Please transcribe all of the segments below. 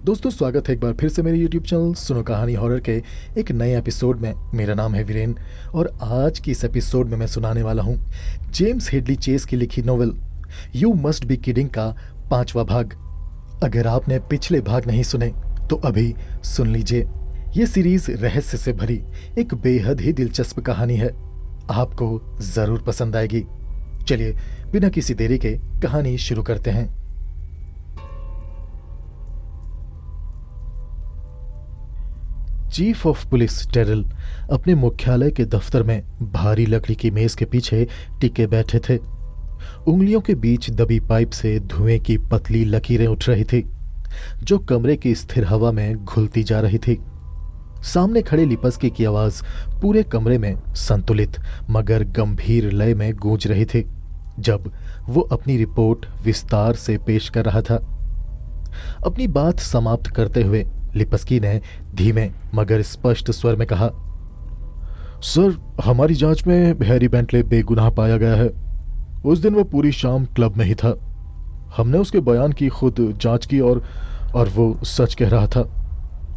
दोस्तों, स्वागत है एक बार फिर से मेरे YouTube चैनल सुनो कहानी हॉरर के एक नए एपिसोड में। मेरा नाम है वीरेन और आज की इस एपिसोड में मैं सुनाने वाला हूँ जेम्स हेडली चेस की लिखी novel you must be kidding का 5वां भाग। अगर आपने पिछले भाग नहीं सुने तो अभी सुन लीजिए। ये सीरीज रहस्य से भरी एक बेहद ही दिलचस्प कहानी है, आपको जरूर पसंद आएगी। चलिए बिना किसी देरी के कहानी शुरू करते हैं। चीफ ऑफ पुलिस टेरल अपने मुख्यालय के दफ्तर में भारी लकड़ी की मेज के पीछे टिके बैठे थे। उंगलियों के बीच दबी पाइप से धुएं की पतली लकीरें उठ रही थी जो कमरे की स्थिर हवा में घुलती जा रही थी। सामने खड़े लिपस्की की आवाज पूरे कमरे में संतुलित मगर गंभीर लय में गूंज रही थी जब वो अपनी रिपोर्ट विस्तार से पेश कर रहा था। अपनी बात समाप्त करते हुए लिपस्की ने धीमे मगर स्पष्ट स्वर में कहा, सर, हमारी जांच में हैरी बेंटले बेगुनाह पाया गया है। उस दिन वो पूरी शाम क्लब में ही था। हमने उसके बयान की खुद जांच की और वो सच कह रहा था।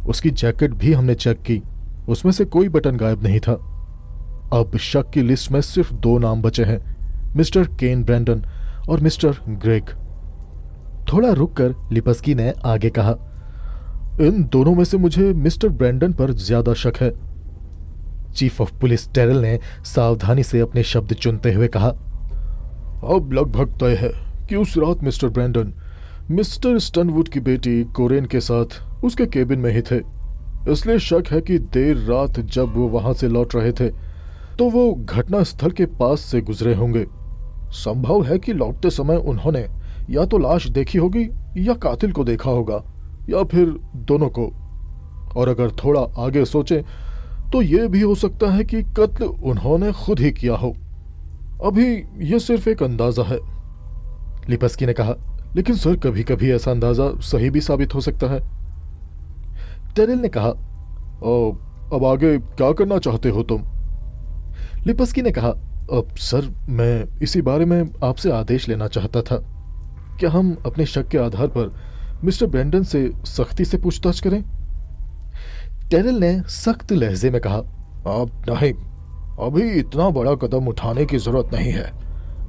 उसकी जैकेट भी हमने चेक की, उसमें से कोई बटन गायब नहीं था। अब शक की लिस्ट में सिर्फ 2 नाम बचे हैं, मिस्टर केन ब्रैंडन और मिस्टर ग्रेग। थोड़ा रुककर लिपस्की ने आगे कहा, इन दोनों में से मुझे मिस्टर ब्रैंडन पर ज्यादा शक है। चीफ ऑफ पुलिस टेरल ने सावधानी से अपने शब्द चुनते हुए कहा, अब लगभग तय है कि उस रात मिस्टर ब्रैंडन मिस्टर स्टनवुड की बेटी कोरेन के साथ उसके केबिन में ही थे। इसलिए शक है कि देर रात जब वो वहां से लौट रहे थे तो वो घटना स्थल के पास से गुजरे होंगे। संभव है कि लौटते समय उन्होंने या तो लाश देखी होगी या कातिल को देखा होगा या फिर दोनों को। और अगर थोड़ा आगे सोचें तो यह भी हो सकता है कि कत्ल उन्होंने खुद ही किया हो। अभी यह सिर्फ एक अंदाजा है। लिपस्की ने कहा, लेकिन सर, कभी कभी ऐसा अंदाजा सही भी साबित हो सकता है। टेरल ने कहा, अब आगे क्या करना चाहते हो तुम? लिपस्की ने कहा, अब सर, मैं इसी बारे में आपसे आदेश लेना चाहता था। क्या हम अपने शक के आधार पर मिस्टर ब्रैंडन से सख्ती से पूछताछ करें? टेरल ने सख्त लहजे में कहा, अब नहीं, अभी इतना बड़ा कदम उठाने की जरूरत नहीं है।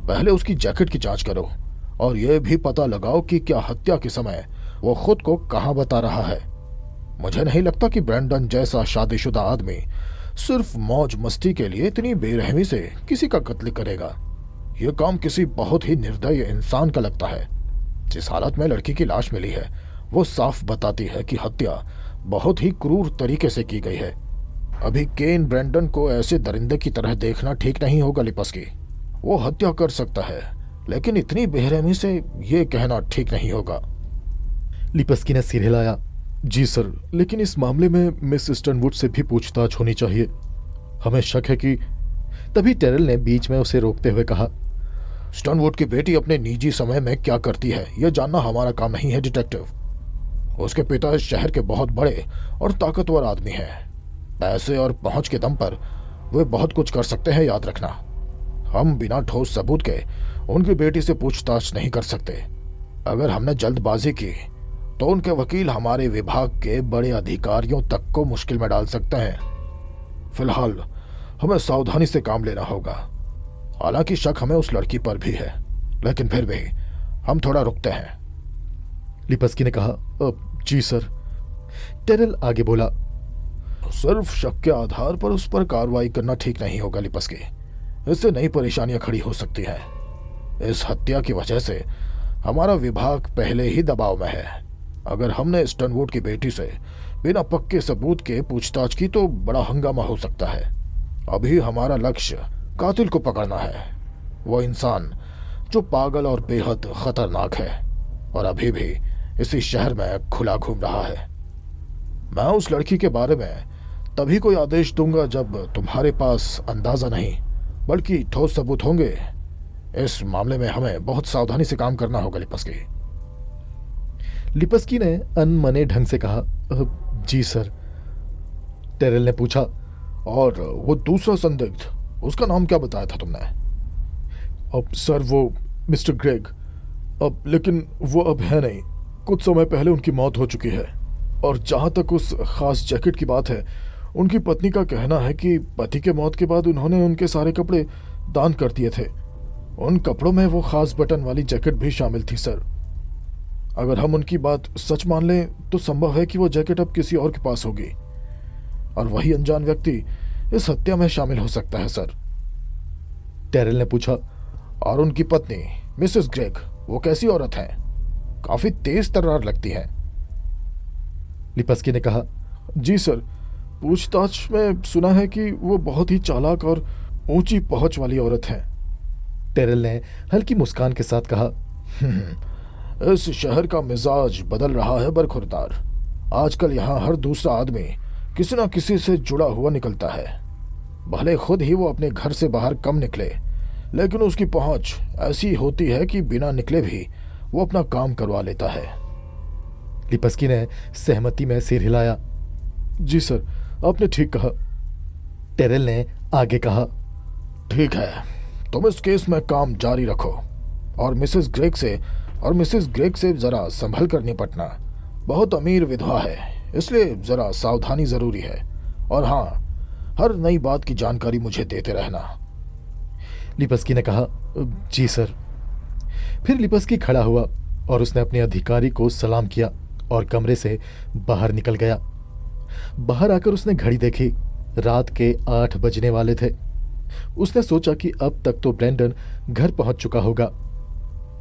पहले उसकी जैकेट की जांच करो और यह भी पता लगाओ कि क्या हत्या के समय वो खुद को कहां बता रहा है। मुझे नहीं लगता कि ब्रैंडन जैसा शादीशुदा आदमी सिर्फ मौज मस्ती के लिए इतनी बेरहमी से किसी का कत्ल करेगा। यह काम किसी बहुत ही निर्दयी इंसान का लगता है। जिस हालत में लड़की की लाश मिली है वो साफ बताती है कि हत्या बहुत ही क्रूर तरीके से की गई है। अभी केन ब्रैंडन को ऐसे दरिंदे की तरह देखना ठीक नहीं होगा लिपस्की। वो हत्या कर सकता है लेकिन इतनी बेरहमी से ये कहना ठीक नहीं होगा। लिपस्की ने सिर हिलाया, जी सर, लेकिन इस मामले में मिस स्टनवुड से भी पूछताछ होनी चाहिए। हमें शक है कि। तभी टेरल ने बीच में उसे रोकते हुए कहा, स्टनवुड की बेटी अपने निजी समय में क्या करती है यह जानना हमारा काम नहीं है डिटेक्टिव। उसके पिता इस शहर के बहुत बड़े और ताकतवर आदमी हैं। पैसे और पहुंच के दम पर वे बहुत कुछ कर सकते हैं, याद रखना। हम बिना ठोस सबूत के उनकी बेटी से पूछताछ नहीं कर सकते। अगर हमने जल्दबाजी की तो उनके वकील हमारे विभाग के बड़े अधिकारियों तक को मुश्किल में डाल सकते हैं। फिलहाल हमें सावधानी से काम लेना होगा। हालांकि शक हमें उस लड़की पर भी है, लेकिन फिर भी हम थोड़ा रुकते हैं। लिपस्की ने कहा, जी सर। टेरल आगे बोला, सिर्फ शक के आधार पर उस पर कार्रवाई करना ठीक नहीं होगा लिपस्की। इससे नई परेशानियां खड़ी हो सकती हैं। इस हत्या की वजह से हमारा विभाग पहले ही दबाव में है। अगर हमने स्टनवुड की बेटी से बिना पक्के सबूत के पूछताछ की तो बड़ा हंगामा हो सकता है। अभी हमारा लक्ष्य कातिल को पकड़ना है, वो इंसान जो पागल और बेहद खतरनाक है और अभी भी इसी शहर में खुला घूम रहा है। मैं उस लड़की के बारे में तभी कोई आदेश दूंगा जब तुम्हारे पास अंदाजा नहीं बल्कि ठोस सबूत होंगे। इस मामले में हमें बहुत सावधानी से काम करना होगा लिपस्की। लिपस्की ने अनमने ढंग से कहा, जी सर। टेरल ने पूछा, और वो दूसरा संदिग्ध, उसका नाम क्या बताया था तुमने? अब सर, वो मिस्टर ग्रेग। अब लेकिन वो अब है नहीं। कुछ समय पहले उनकी मौत हो चुकी है। और जहाँ तक उस खास जैकेट की बात है, उनकी पत्नी का कहना है कि पति के मौत के बाद उन्होंने उनके सारे कपड़े दान कर दिए थे। उन कपड़ों में वो खास बटन वाली जैकेट भी शामिल थी सर। अगर हम उनकी बात सच मान लें तो संभव है कि वो जैकेट अब किसी और के पास होगी और वही अनजान व्यक्ति इस हत्या में शामिल हो सकता है सर। टेरल ने पूछा। और उनकी पत्नी मिसेस ग्रेग, वो कैसी औरत है? काफी तेज तर्रार लगती है। लिपस्की ने कहा। जी सर, पूछताछ में सुना है कि वो बहुत ही चालाक और ऊंची पहुंच वाली औरत है। टेरल ने हल्की मुस्कान के साथ कहा। इस शहर का मिजाज बदल रहा है बरखुरदार। आजकल यहाँ हर दूसरा आदमी किसी न किसी से जुड़ा हुआ निकलता है। भले खुद ही वो अपने घर से बाहर कम निकले, लेकिन उसकी पहुंच ऐसी होती है कि बिना निकले भी वो अपना काम करवा लेता है। लिपस्की ने सहमति में सिर हिलाया। जी सर, आपने ठीक कहा। टेरल ने आगे कहा। ठीक है, तुम इस केस में काम जारी रखो और मिसेस ग्रेग से जरा संभल कर निपटना। बहुत अमीर विधवा है, इसलिए जरा सावधानी जरूरी है। और हाँ, हर नई बात की जानकारी मुझे देते रहना। लिपस्की ने कहा। जी सर। फिर लिपस्की खड़ा हुआ और उसने अपने अधिकारी को सलाम किया और कमरे से बाहर निकल गया। बाहर आकर उसने घड़ी देखी। रात के 8 बजने वाले थे। उसने सोचा कि अब तक तो ब्रेंडन घर पहुंच चुका होगा।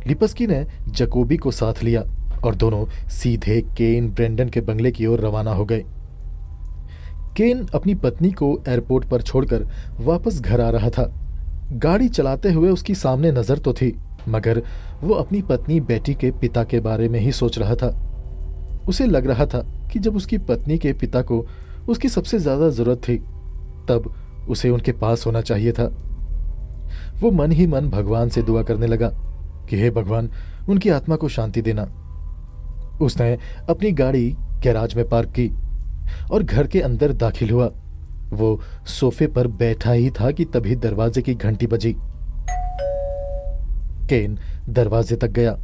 लिपस्की ने जकोबी को साथ लिया और दोनों सीधे केन ब्रेंडन के बंगले की ओर रवाना हो गए। केन अपनी पत्नी को एयरपोर्ट पर छोड़कर वापस घर आ रहा था। गाड़ी चलाते हुए उसकी सामने नजर तो थी, मगर वो अपनी पत्नी बेटी के पिता के बारे में ही सोच रहा था। उसे लग रहा था कि जब उसकी पत्नी के पिता को उसकी सबसे ज्यादा जरूरत थी, तब उसे उनके पास होना चाहिए था। वो मन ही मन भगवान से दुआ करने लगा कि हे भगवान, उनकी आत्मा को शांति देना। उसने अपनी गाड़ी गैराज में पार्क की और घर के अंदर दाखिल हुआ। वो सोफे पर बैठा ही था कि तभी दरवाजे की घंटी बजी। केन दरवाजे तक गया।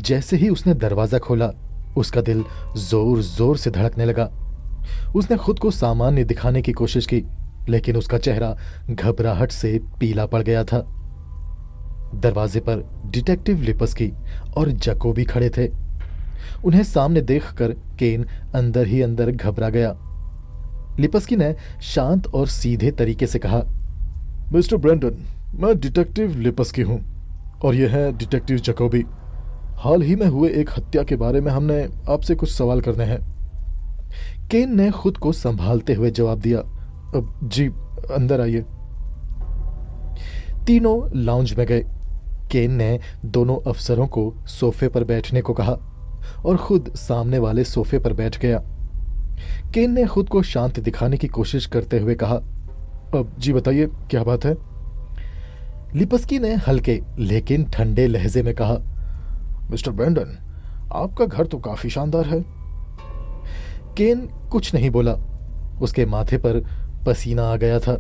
जैसे ही उसने दरवाजा खोला, उसका दिल जोर जोर से धड़कने लगा। उसने खुद को सामान्य दिखाने की कोशिश की, लेकिन उसका चेहरा घबराहट से पीला पड़ गया था। दरवाजे पर डिटेक्टिव लिपस्की और जकोबी खड़े थे। उन्हें सामने देखकर केन अंदर ही अंदर घबरा गया। लिपस्की ने शांत और सीधे तरीके से कहा, मिस्टर ब्रेंडन, मैं डिटेक्टिव लिपस्की हूं और यह है डिटेक्टिव जकोबी। हाल ही में हुए एक हत्या के बारे में हमने आपसे कुछ सवाल करने हैं। केन ने खुद को संभालते हुए जवाब दिया, जी, अंदर आइए। तीनों लाउंज में गए। केन ने दोनों अफसरों को सोफे पर बैठने को कहा और खुद सामने वाले सोफे पर बैठ गया। केन ने खुद को शांत दिखाने की कोशिश करते हुए कहा, अब जी बताइए, क्या बात है? लिपस्की ने हल्के लेकिन ठंडे लहजे में कहा, मिस्टर ब्रेंडन, आपका घर तो काफी शानदार है। केन कुछ नहीं बोला। उसके माथे पर पसीना आ गया था।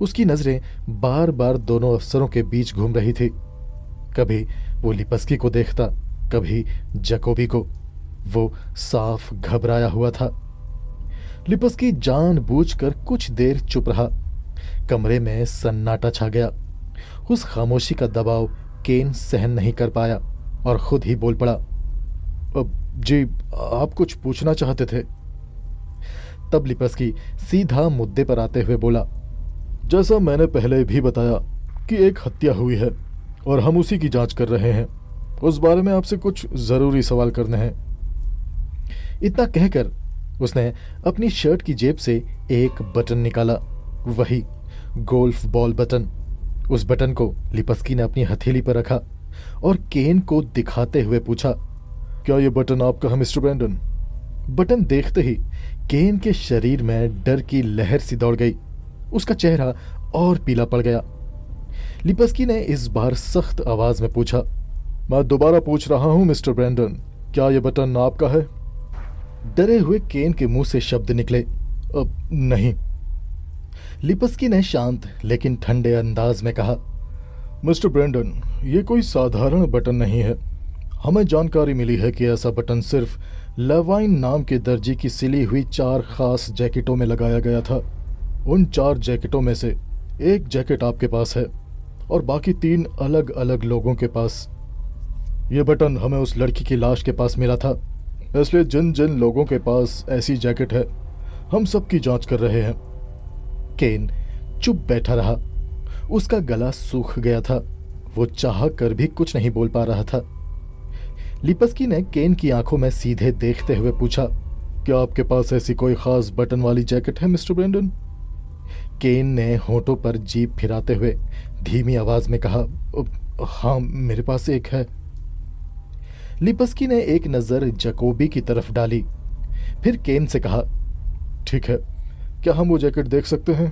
उसकी नजरें बार बार दोनों अफसरों के बीच घूम रही थी। कभी वो लिपस्की को देखता, कभी जकोबी को। वो साफ घबराया हुआ था। लिपस्की जानबूझकर कुछ देर चुप रहा। कमरे में सन्नाटा छा गया। उस खामोशी का दबाव केन सहन नहीं कर पाया और खुद ही बोल पड़ा, अब जी, आप कुछ पूछना चाहते थे? तब लिपस्की सीधा मुद्दे पर आते हुए बोला, जैसा मैंने पहले भी बताया कि एक हत्या हुई है और हम उसी की जांच कर रहे हैं। उस बारे में आपसे कुछ जरूरी सवाल करने हैं। इतना कहकर उसने अपनी शर्ट की जेब से एक बटन निकाला, वही गोल्फ बॉल बटन। उस बटन को लिपस्की ने अपनी हथेली पर रखा और केन को दिखाते हुए पूछा, क्या यह बटन आपका है मिस्टर ब्रेंडन? बटन देखते ही केन के शरीर में डर की लहर सी दौड़ गई। उसका चेहरा और पीला पड़ गया। लिपस्की ने इस बार सख्त आवाज में पूछा, मैं दोबारा पूछ रहा हूं मिस्टर ब्रेंडन, क्या यह बटन आपका है? डरे हुए केन के मुंह से शब्द निकले, अब नहीं। लिपस्की ने शांत लेकिन ठंडे अंदाज में कहा, मिस्टर ब्रेंडन, ये कोई साधारण बटन नहीं है। हमें जानकारी मिली है कि ऐसा बटन सिर्फ लेवाइन नाम के दर्जी की सिली हुई 4 खास जैकेटों में लगाया गया था। उन 4 जैकेटों में से एक जैकेट आपके पास है और बाकी 3 अलग अलग लोगों के पास। ये बटन हमें उस लड़की की लाश के पास मिला था, इसलिए जिन जिन लोगों के पास ऐसी जैकेट है हम सबकी जांच कर रहे हैं। केन चुप बैठा रहा। उसका गला सूख गया था। वो चाह कर भी कुछ नहीं बोल पा रहा था। लिपस्की ने केन की आंखों में सीधे देखते हुए पूछा, क्या आपके पास ऐसी कोई खास बटन वाली जैकेट है मिस्टर ब्रेंडन? केन ने होठों पर जीभ फिराते हुए धीमी आवाज में कहा, हाँ, मेरे पास एक है। लिपस्की ने एक नजर जैकोबी की तरफ डाली, फिर केन से कहा, ठीक है, क्या हम वो जैकेट देख सकते हैं?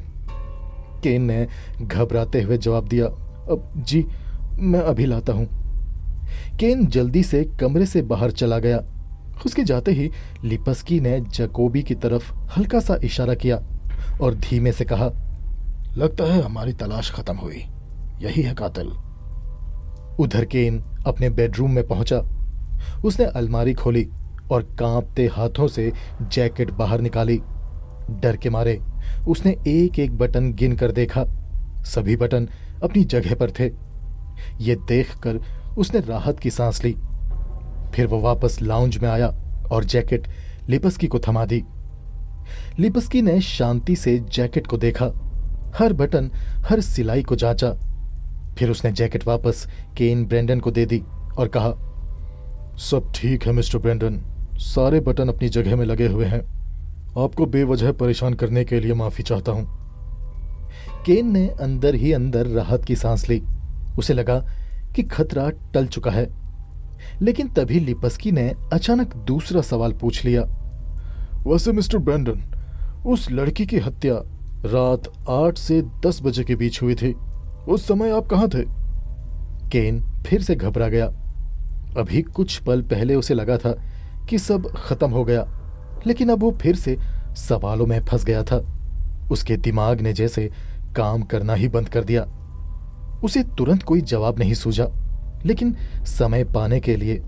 केन ने घबराते हुए जवाब दिया, जी, मैं अभी लाता हूं। केन जल्दी से कमरे से बाहर चला गया। उसके जाते ही लिपस्की ने जैकोबी की तरफ हल्का सा इशारा किया और धीमे से कहा, लगता है हमारी तलाश खत्म हुई, यही है कातिल। उधर केन अपने बेडरूम में पहुंचा। उसने अलमारी खोली और कांपते हाथों से जैकेट बाहर निकाली। डर के मारे उसने एक एक बटन गिन कर देखा। सभी बटन अपनी जगह पर थे। ये देखकर उसने राहत की सांस ली। फिर वो वापस लाउंज में आया और जैकेट लिपस्की को थमा दी। लिपस्की ने शांति से जैकेट को देखा, हर बटन, हर सिलाई को जांचा। फिर उसने जैकेट वापस केन ब्रेंडन को दे दी और कहा, सब ठीक है मिस्टर ब्रेंडन, सारे बटन अपनी जगह में लगे हुए हैं। आपको बेवजह परेशान करने के लिए माफी चाहता हूं। केन ने अंदर ही अंदर राहत की सांस ली। उसे लगा कि खतरा टल चुका है। लेकिन तभी लिपस्की ने अचानक दूसरा सवाल पूछ लिया, वैसे मिस्टर ब्रेंडन, उस लड़की की हत्या रात 8 से 10 बजे के बीच हुई थी। उस समय आप कहाँ थे? केन फिर से घबरा गया। अभी कुछ पल पहले उसे लगा था कि सब खत्म हो गया, लेकिन अब वो फिर से सवालों में फंस गया था। उसके दिमाग ने जैसे काम करना ही बंद कर दिया। उसे तुरंत कोई जवाब नहीं सूझा, लेकिन समय पाने के लिए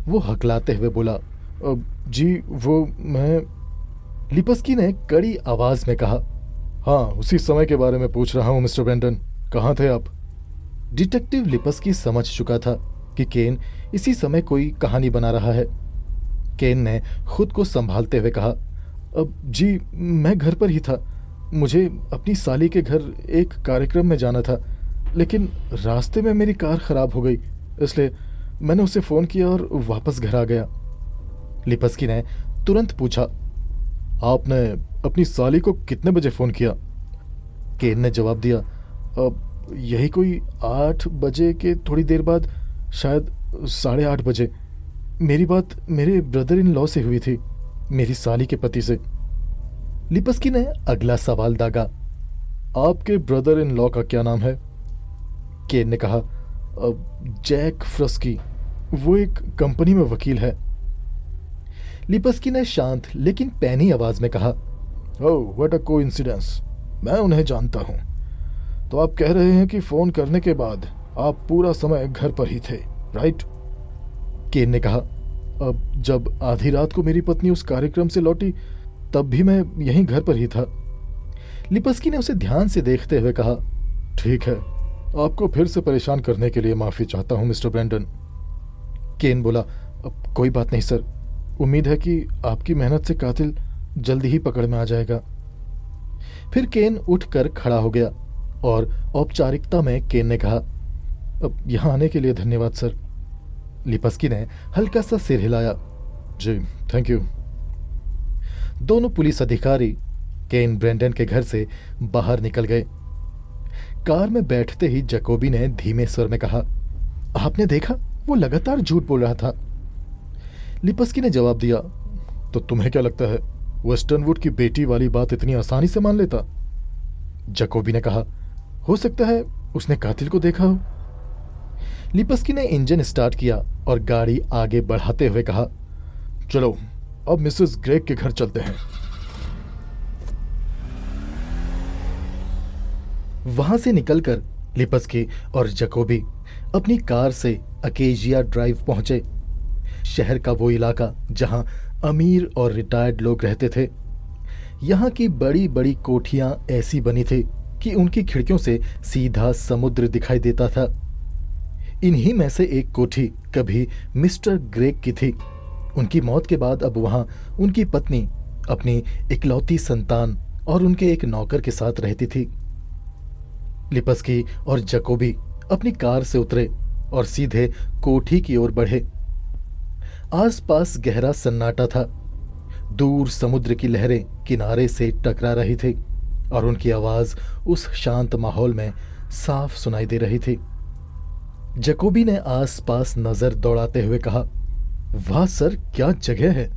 वो हकलाते हुए बोला, जी, वो मैं। लिपस्की ने कड़ी आवाज में कहा, हाँ, उसी समय के बारे में पूछ रहा हूं मिस्टर ब्रेंडन, कहाँ थे आप? डिटेक्टिव लिपस्की समझ चुका था कि केन इसी समय कोई कहानी बना रहा है। केन ने खुद को संभालते हुए कहा, जी, मैं घर पर ही था। मुझे अपनी साली के घर एक कार्यक्रम में जाना था, लेकिन रास्ते में मेरी कार खराब हो गई, इसलिए मैंने उसे फ़ोन किया और वापस घर आ गया। लिपस्की ने तुरंत पूछा, आपने अपनी साली को कितने बजे फ़ोन किया? केन ने जवाब दिया, यही कोई 8 बजे के थोड़ी देर बाद, शायद 8:30 बजे। मेरी बात मेरे ब्रदर इन लॉ से हुई थी, मेरी साली के पति से। लिपस्की ने अगला सवाल दागा, आपके ब्रदर इन लॉ का क्या नाम है? केन ने कहा, जैक फ्रस्की। वो एक कंपनी में वकील है। लिपस्की ने शांत लेकिन पैनी आवाज में कहा, ओह, व्हाट अ कोइंसिडेंस, मैं उन्हें जानता हूँ। तो आप कह रहे हैं कि फ़ोन करने के बाद आप पूरा समय घर पर ही थे, राइट? केन ने कहा, जब आधी रात को मेरी पत्नी उस कार्यक्रम से लौटी तब भी मैं यहीं घर पर ही था। लिपस्की ने उसे ध्यान से देखते हुए कहा, ठीक है, आपको फिर से परेशान करने के लिए माफ़ी चाहता हूँ मिस्टर ब्रेंडन। केन बोला, कोई बात नहीं सर, उम्मीद है कि आपकी मेहनत से कातिल जल्दी ही पकड़ में आ जाएगा। फिर केन उठकर खड़ा हो गया और औपचारिकता में केन ने कहा, यहाँ आने के लिए धन्यवाद सर। लिपस्की ने हल्का सा सिर हिलाया, जी, थैंक यू। दोनों पुलिस अधिकारी केन ब्रेंडन के घर से बाहर निकल गए। कार में बैठते ही जैकोबी ने धीमे स्वर में कहा, आपने देखा, वो लगातार झूठ बोल रहा था। लिपस्की ने जवाब दिया, तो तुम्हें क्या लगता है वेस्टर्नवुड की बेटी वाली बात इतनी आसानी से मान लेता? जैकोबी ने कहा, हो सकता है उसने कातिल को देखा हो। लिपस्की ने इंजन स्टार्ट किया और गाड़ी आगे बढ़ाते हुए कहा, चलो अब मिसेस ग्रेग के घर चलते हैं। वहां से निकलकर लिपस्की और जैकोबी अपनी कार से अकेजिया ड्राइव पहुंचे शहर का वो इलाका जहां अमीर और रिटायर्ड लोग रहते थे। यहाँ की बड़ी बड़ी कोठियां ऐसी बनी थी कि उनकी खिड़कियों से सीधा समुद्र दिखाई देता था। इन्हीं में से एक कोठी कभी मिस्टर ग्रेग की थी। उनकी मौत के बाद अब वहां उनकी पत्नी अपनी इकलौती संतान और उनके एक नौकर के साथ रहती थी। लिपस्की और जकोबी अपनी कार से उतरे और सीधे कोठी की ओर बढ़े। आसपास गहरा सन्नाटा था। दूर समुद्र की लहरें किनारे से टकरा रही थी और उनकी आवाज उस शांत माहौल में साफ सुनाई दे रही थी। जकोबी ने आसपास नजर दौड़ाते हुए कहा, वाह सर, क्या जगह है।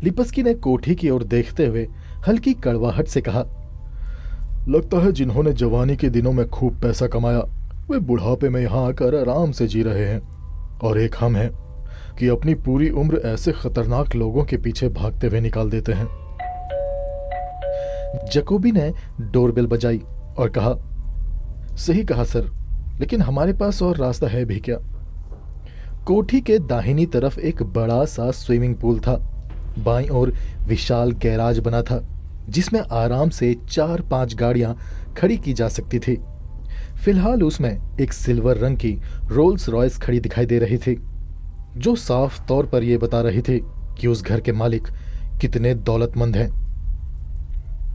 लिपस्की ने कोठी की ओर देखते हुए हल्की कड़वाहट से कहा, लगता है जिन्होंने जवानी के दिनों में खूब पैसा कमाया वे बुढ़ापे में यहाँ आकर आराम से जी रहे हैं, और एक हम हैं कि अपनी पूरी उम्र ऐसे खतरनाक लोगों के पीछे भागते हुए निकाल देते हैं। जकोबी ने डोरबेल बजाई और कहा, सही कहा सर, लेकिन हमारे पास और रास्ता है भी क्या। कोठी के दाहिनी तरफ एक बड़ा सा स्विमिंग पूल था। बाईं ओर विशाल गैराज बना था जिसमें आराम से 4-5 गाड़ियां खड़ी की जा सकती थी। फिलहाल उसमें एक सिल्वर रंग की रोल्स रॉयस खड़ी दिखाई दे रही थी, जो साफ तौर पर यह बता रही थी कि उस घर के मालिक कितने दौलतमंद हैं।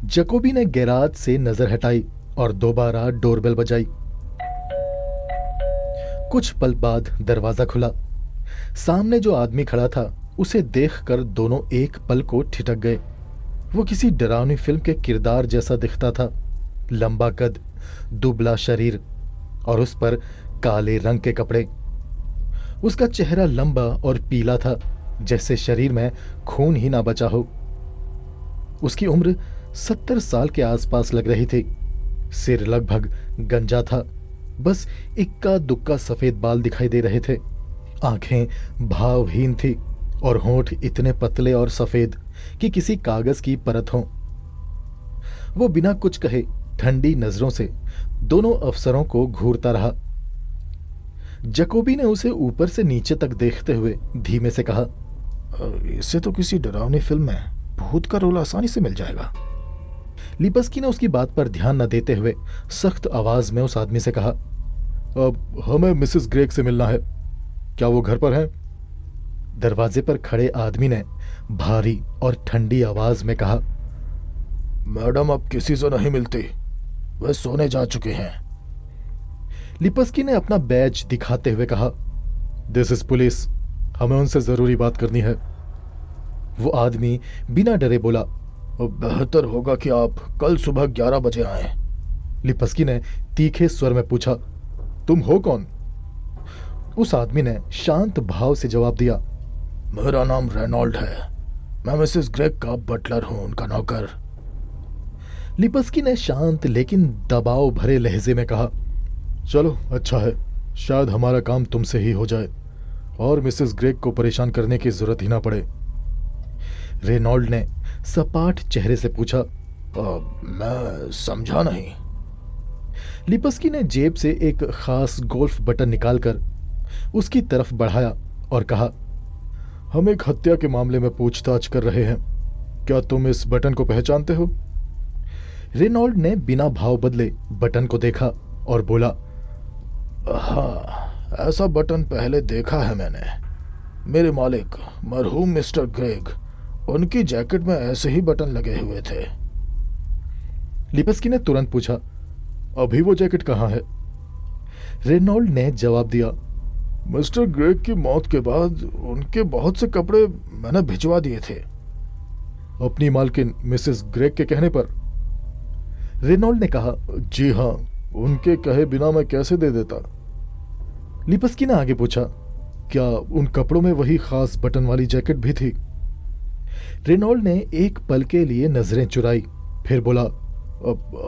जकोबी ने गैराज से नजर हटाई और दोबारा डोरबेल बजाई। कुछ पल बाद दरवाजा खुला। सामने जो आदमी खड़ा था उसे देखकर दोनों एक पल को ठिठक गए। वो किसी डरावनी फिल्म के किरदार जैसा दिखता था। लंबा कद, दुबला शरीर और उस पर काले रंग के कपड़े। उसका चेहरा लंबा और पीला था, जैसे शरीर में खून ही ना बचा हो। उसकी उम्र 70 साल के आसपास लग रही थी। सिर लगभग गंजा था, बस इक्का दुक्का सफेद बाल दिखाई दे रहे थे। आंखें भावहीन थी और होंठ इतने पतले और सफेद कि किसी कागज की परत हो। वो बिना कुछ कहे ठंडी नजरों से दोनों अफसरों को घूरता रहा। जकोबी ने उसे ऊपर से नीचे तक देखते हुए धीमे से कहा, इससे तो किसी डरावनी फिल्म में भूत का रोल आसानी से मिल जाएगा। लिपस्की ने उसकी बात पर ध्यान न देते हुए सख्त आवाज में उस आदमी से कहा, अब हमें मिसेस ग्रेग से मिलना है, क्या वो घर पर हैं? दरवाजे पर खड़े आदमी ने भारी और ठंडी आवाज में कहा, मैडम अब किसी से नहीं मिलती, वे सोने जा चुके हैं। लिपस्की ने अपना बैज दिखाते हुए कहा, दिस इज पुलिस, हमें उनसे जरूरी बात करनी है। वो आदमी बिना डरे बोला, बेहतर होगा कि आप कल सुबह 11 बजे आएं। लिपस्की ने तीखे स्वर में पूछा, तुम हो कौन? उस आदमी ने शांत भाव से जवाब दिया, मेरा नाम रेनॉल्ड है, मैं मिसेस ग्रेग का बटलर हूं, उनका नौकर। लिपस्की ने शांत लेकिन दबाव भरे लहजे में कहा, चलो अच्छा है, शायद हमारा काम तुमसे ही हो जाए और मिसेस ग्रेग को परेशान करने की जरूरत ही ना पड़े। रेनॉल्ड ने सपाट चेहरे से पूछा, मैं समझा नहीं। लिपस्की ने जेब से एक खास गोल्फ बटन निकालकर उसकी तरफ बढ़ाया और कहा, हम एक हत्या के मामले में पूछताछ कर रहे हैं, क्या तुम इस बटन को पहचानते हो? रेनॉल्ड ने बिना भाव बदले बटन को देखा और बोला, हाँ, ऐसा बटन पहले देखा है मैंने। मेरे मालिक मरहूम मिस्टर ग्रेग, उनकी जैकेट में ऐसे ही बटन लगे हुए थे। लिपस्की ने तुरंत पूछा, अभी वो जैकेट कहाँ है? रेनॉल्ड ने जवाब दिया, मिस्टर ग्रेग की मौत के बाद उनके बहुत से कपड़े मैंने भिजवा दिए थे। अपनी मालकिन मिसेस ग्रेग के कहने पर? रेनॉल्ड ने कहा, जी हाँ, उनके कहे बिना मैं कैसे दे देता। लिपस्की ने आगे पूछा, क्या उन कपड़ों में वही खास बटन वाली जैकेट भी थी? रेनॉल्ड ने एक पल के लिए नजरें चुराई, फिर बोला,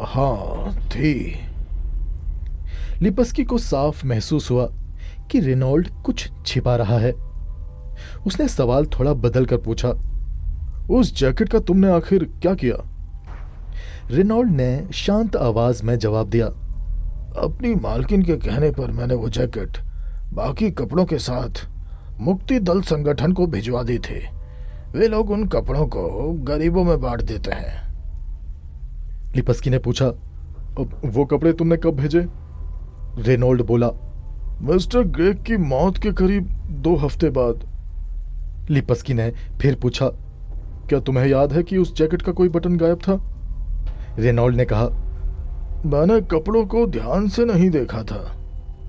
हाँ थी। लिपस्की को साफ महसूस हुआ कि रेनॉल्ड कुछ छिपा रहा है। उसने सवाल थोड़ा बदल कर पूछा, उस जैकेट का तुमने आखिर क्या किया? रेनॉल्ड ने शांत आवाज में जवाब दिया, अपनी मालकिन के कहने पर मैंने वो जैकेट बाकी कपड़ों के साथ मुक्ति दल संगठन को भिजवा दी थी। वे लोग उन कपड़ों को गरीबों में बांट देते हैं। लिपस्की ने पूछा। अब वो कपड़े तुमने कब भेजे? रेनॉल्ड बोला। मिस्टर ग्रेग की मौत के करीब 2 हफ्ते बाद। लिपस्की ने फिर पूछा। क्या तुम्हें याद है कि उस जैकेट का कोई बटन गायब था? रेनॉल्ड ने कहा। मैंने कपड़ों को ध्यान से नहीं देखा था,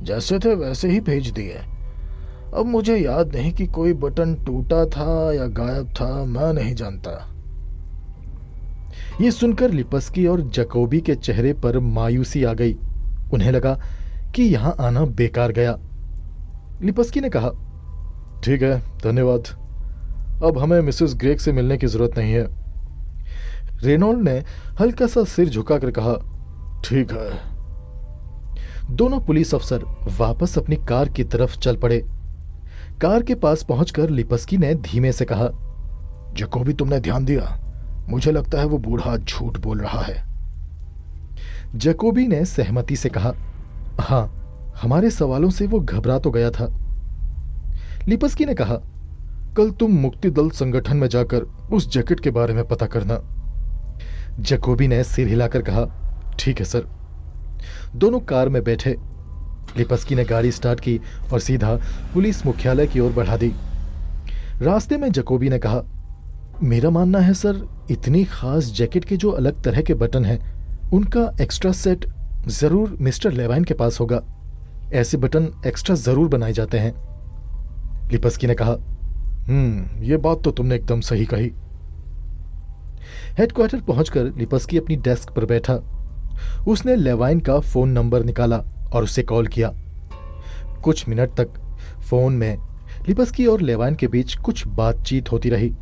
जैसे थे वैसे ही भेज दिए। अब मुझे याद नहीं कि कोई बटन टूटा था या गायब था, मैं नहीं जानता। ये सुनकर लिपस्की और जैकोबी के चेहरे पर मायूसी आ गई। उन्हें लगा कि यहां आना बेकार गया। लिपस्की ने कहा, ठीक है, धन्यवाद। अब हमें मिसेस ग्रेग से मिलने की जरूरत नहीं है। रेनॉल्ड ने हल्का सा सिर झुकाकर कहा, ठीक है। दोनों पुलिस अफसर वापस अपनी कार की तरफ चल पड़े। कार के पास पहुंचकर लिपस्की ने धीमे से कहा, जैकोबी, तुमने ध्यान दिया? मुझे लगता है वो बूढ़ा झूठ बोल रहा है। जैकोबी ने सहमति से कहा, हाँ, हमारे सवालों से वो घबरा तो गया था। लिपस्की ने कहा, कल तुम मुक्ति दल संगठन में जाकर उस जैकेट के बारे में पता करना। जैकोबी ने सिर हिलाकर कहा, ठीक है सर। दोनों कार में बैठे। लिपस्की ने गाड़ी स्टार्ट की और सीधा पुलिस मुख्यालय की ओर बढ़ा दी। रास्ते में जैकोबी ने कहा, मेरा मानना है सर, इतनी खास जैकेट के जो अलग तरह के बटन हैं, उनका एक्स्ट्रा सेट जरूर मिस्टर लेवाइन के पास होगा। ऐसे बटन एक्स्ट्रा जरूर बनाए जाते हैं। लिपस्की ने कहा, ये बात तो तुमने एकदम सही कही। हेडक्वार्टर पहुंचकर लिपस्की अपनी डेस्क पर बैठा। उसने लेवाइन का फोन नंबर निकाला और उसे कॉल किया। कुछ मिनट तक फोन में लिपस्की और लेवाइन के बीच कुछ बातचीत होती रही।